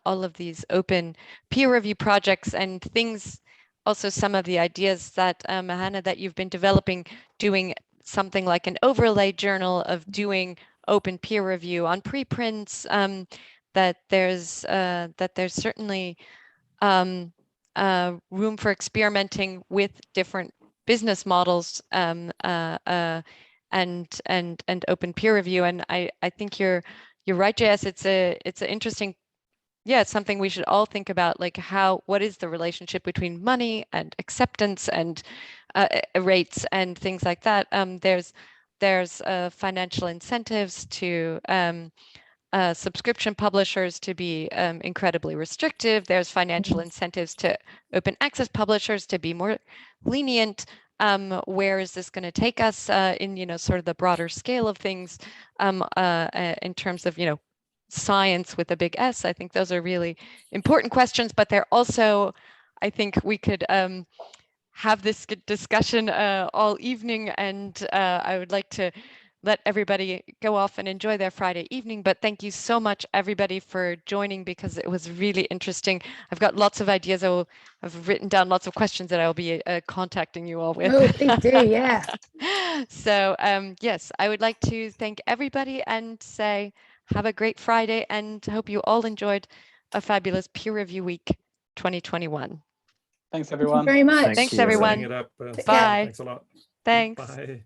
all of these open peer review projects and things. Also, some of the ideas that Hannah, that you've been developing, doing something like an overlay journal of doing open peer review on preprints. That there's certainly room for experimenting with different business models and open peer review. And I think you're right, JS. It's an interesting. Yeah, it's something we should all think about, like what is the relationship between money and acceptance and rates and things like that. There's financial incentives to subscription publishers to be incredibly restrictive. There's financial incentives to open access publishers to be more lenient. Where is this going to take us in sort of the broader scale of things in terms of science with a big S? I think those are really important questions, but they're also, I think we could have this discussion all evening, and I would like to let everybody go off and enjoy their Friday evening. But thank you so much, everybody, for joining, because it was really interesting. I've got lots of ideas. I've written down lots of questions that I'll be contacting you all with. Oh, please do, yeah. So yes, I would like to thank everybody and say have a great Friday, and hope you all enjoyed a fabulous peer review week 2021. Thanks, everyone. Thank you very much. Thanks, you. everyone. Setting it up. Bye. Thanks a lot. Thanks. Bye.